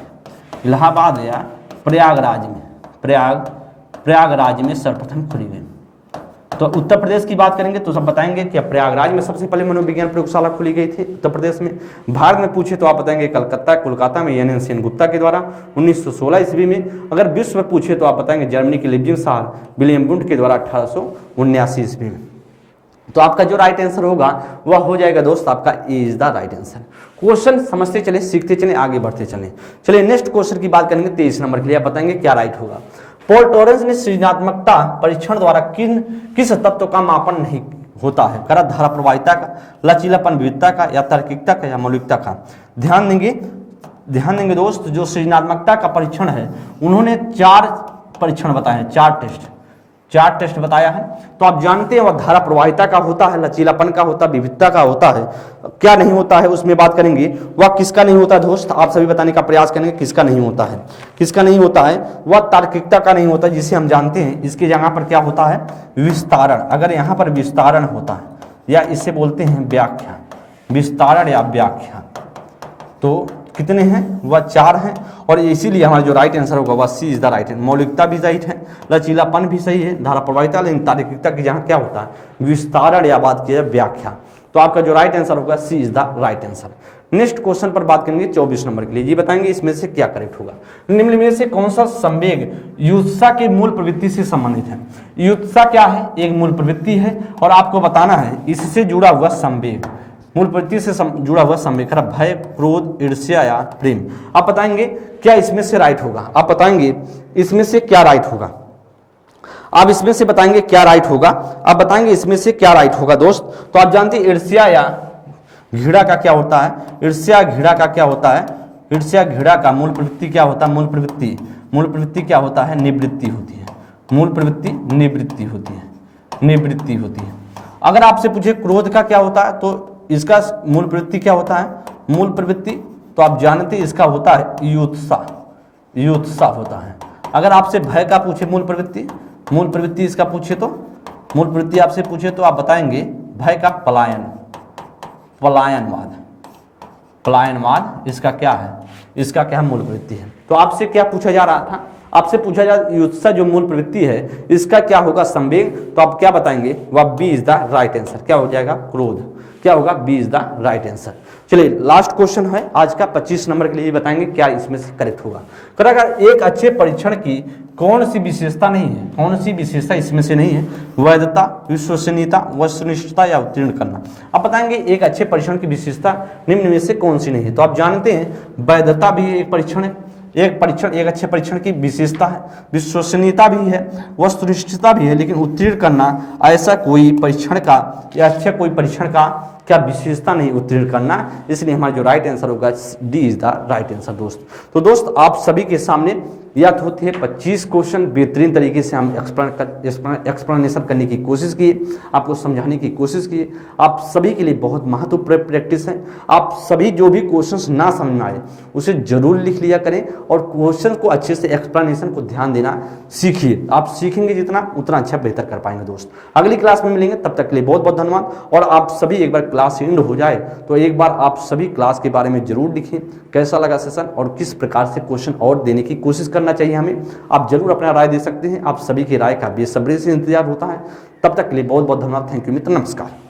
प्रयागराज में सर्वप्रथम खुली गई। तो तो उत्तर प्रदेश की बात करेंगे तो सब बताएंगे कि प्रयागराज में सबसे पहले मनोविज्ञान प्रयोगशाला खोली गई थी उत्तर प्रदेश में। भारत में पूछे तो आप बताएंगे कोलकाता में एन सेन गुप्ता के द्वारा 1916 ईस्वी में। अगर विश्व में पूछे तो आप बताएंगे जर्मनी के लिप्जिंग शहर विलियम वुंड के द्वारा 1879 ईस्वी में। तो आपका जो राइट आंसर होगा वह हो जाएगा दोस्त आपका A is the right answer. Question समझते चले, सीखते चले, आगे बढ़ते चले। चलिए नेक्स्ट क्वेश्चन की बात करेंगे 23 नंबर के लिए। आप बताएंगे क्या राइट होगा। पॉल टॉरेंस ने सृजनात्मकता परीक्षण द्वारा किस तत्व का मापन नहीं होता है? करा धारा प्रवाहिता का, लचीलापन विविधता का, या तार्किकता का, या मौलिकता का? ध्यान देंगे दोस्त, जो सृजनात्मकता का परीक्षण है उन्होंने 4 परीक्षण बताए हैं, 4 टेस्ट बताया है। तो आप जानते हैं वह धारा प्रवाहिता का होता है, लचीलापन का होता है, विविधता का होता है। क्या नहीं होता है उसमें बात करेंगे। वह किसका नहीं होता है दोस्त? आप सभी बताने का प्रयास करेंगे किसका नहीं होता है। किसका नहीं होता है? वह तार्किकता का नहीं होता, जिसे हम जानते हैं इसके जगह पर क्या होता है? विस्तारण। अगर यहाँ पर विस्तारण होता है, या इसे बोलते हैं व्याख्या, विस्तारण या व्याख्या, तो कितने हैं? वह 4 हैं। और इसीलिए हमारा जो राइट आंसर होगा वह सी इज द राइट आंसर। मौलिकता भी राइट है, लचीलापन भी सही है, धारा प्रवाहिता, लेकिन तार्किकता की जहाँ क्या होता है? विस्तारण, या बात की जाए व्याख्या। तो आपका जो राइट आंसर होगा C is the right answer. Next question पर बात करेंगे 24 नंबर के लिए। जी बताएंगे इसमें से क्या करेक्ट होगा। निम्न में से कौन सा संवेग युत्सा के मूल प्रवृत्ति से संबंधित है? युत्सा क्या है? एक मूल प्रवृत्ति है, और आपको बताना है इससे जुड़ा हुआ संवेग, मूल प्रवृत्ति से जुड़ा हुआ संवेग, भय, क्रोध, ईर्ष्या या प्रेम। आप बताएंगे क्या इसमें से राइट होगा? आप बताएंगे इसमें से क्या राइट होगा? आप इसमें से बताएंगे क्या राइट होगा? आप बताएंगे इसमें से क्या राइट होगा दोस्त? तो आप जानते हैं ईर्ष्या या घृणा का क्या होता है? ईर्ष्या घृणा का क्या होता है? ईर्ष्या घृणा का मूल प्रवृत्ति क्या होता है? मूल प्रवृत्ति क्या होता है? निवृत्ति होती है। मूल प्रवृत्ति निवृत्ति होती है, निवृत्ति होती है। अगर आपसे पूछे क्रोध का क्या होता है, तो इसका मूल प्रवृत्ति क्या होता है? मूल प्रवृत्ति तो आप जानते हैं इसका होता है युत्सा होता है। अगर आपसे भय का पूछे मूल प्रवृत्ति इसका पूछे तो मूल प्रवृत्ति आपसे पूछे तो आप बताएंगे भय का पलायनवाद इसका क्या है? इसका क्या मूल प्रवृत्ति है। तो आपसे क्या पूछा जा रहा था? आपसे पूछा जा युत्सा जो मूल प्रवृत्ति है इसका क्या होगा? संवेग। तो आप क्या बताएंगे? वह B is the right answer. क्या हो जाएगा? क्रोध। क्या होगा? B is the right answer. चलिए लास्ट क्वेश्चन है आज का 25 नंबर के लिए। बताएंगे क्या इसमें से करेक्ट होगा। अगर एक अच्छे परीक्षण की कौन सी विशेषता नहीं है? कौन सी विशेषता इसमें से नहीं है? वैधता, विश्वसनीयता, वस्तुनिष्ठता या उत्तीर्ण करना। आप बताएंगे एक अच्छे परीक्षण की विशेषता निम्न में से कौन सी नहीं है? तो आप जानते हैं वैधता भी एक परीक्षण है, एक अच्छे परीक्षण की विशेषता है, विश्वसनीयता भी है, वस्तुनिष्ठता भी है, लेकिन उत्तीर्ण करना ऐसा कोई परीक्षण का या अच्छे कोई परीक्षण का क्या विशेषता नहीं उत्तीर्ण करना। इसलिए हमारा जो राइट आंसर होगा D is the right answer दोस्त। तो दोस्त आप सभी के सामने यथोचित थे 25 क्वेश्चन बेहतरीन तरीके से हम एक्सप्लेनेशन करने की कोशिश किए, आपको समझाने की कोशिश किए। आप सभी के लिए बहुत महत्वपूर्ण प्रैक्टिस है। आप सभी जो भी क्वेश्चंस ना समझ में आए उसे जरूर लिख लिया करें और क्वेश्चन को अच्छे से एक्सप्लेनेशन को ध्यान देना सीखिए। आप सीखेंगे जितना उतना अच्छा बेहतर कर पाएंगे दोस्त। अगली क्लास में मिलेंगे, तब तक के लिए बहुत बहुत धन्यवाद। और आप सभी एक बार क्लास एंड हो जाए तो एक बार आप सभी क्लास के बारे में जरूर लिखें, कैसा लगा सेशन और किस प्रकार से क्वेश्चन और देने की कोशिश करना चाहिए हमें। आप जरूर अपना राय दे सकते हैं। आप सभी की राय का बेसब्री से इंतजार होता है। तब तक के लिए बहुत बहुत धन्यवाद। थैंक यू मित्र, नमस्कार।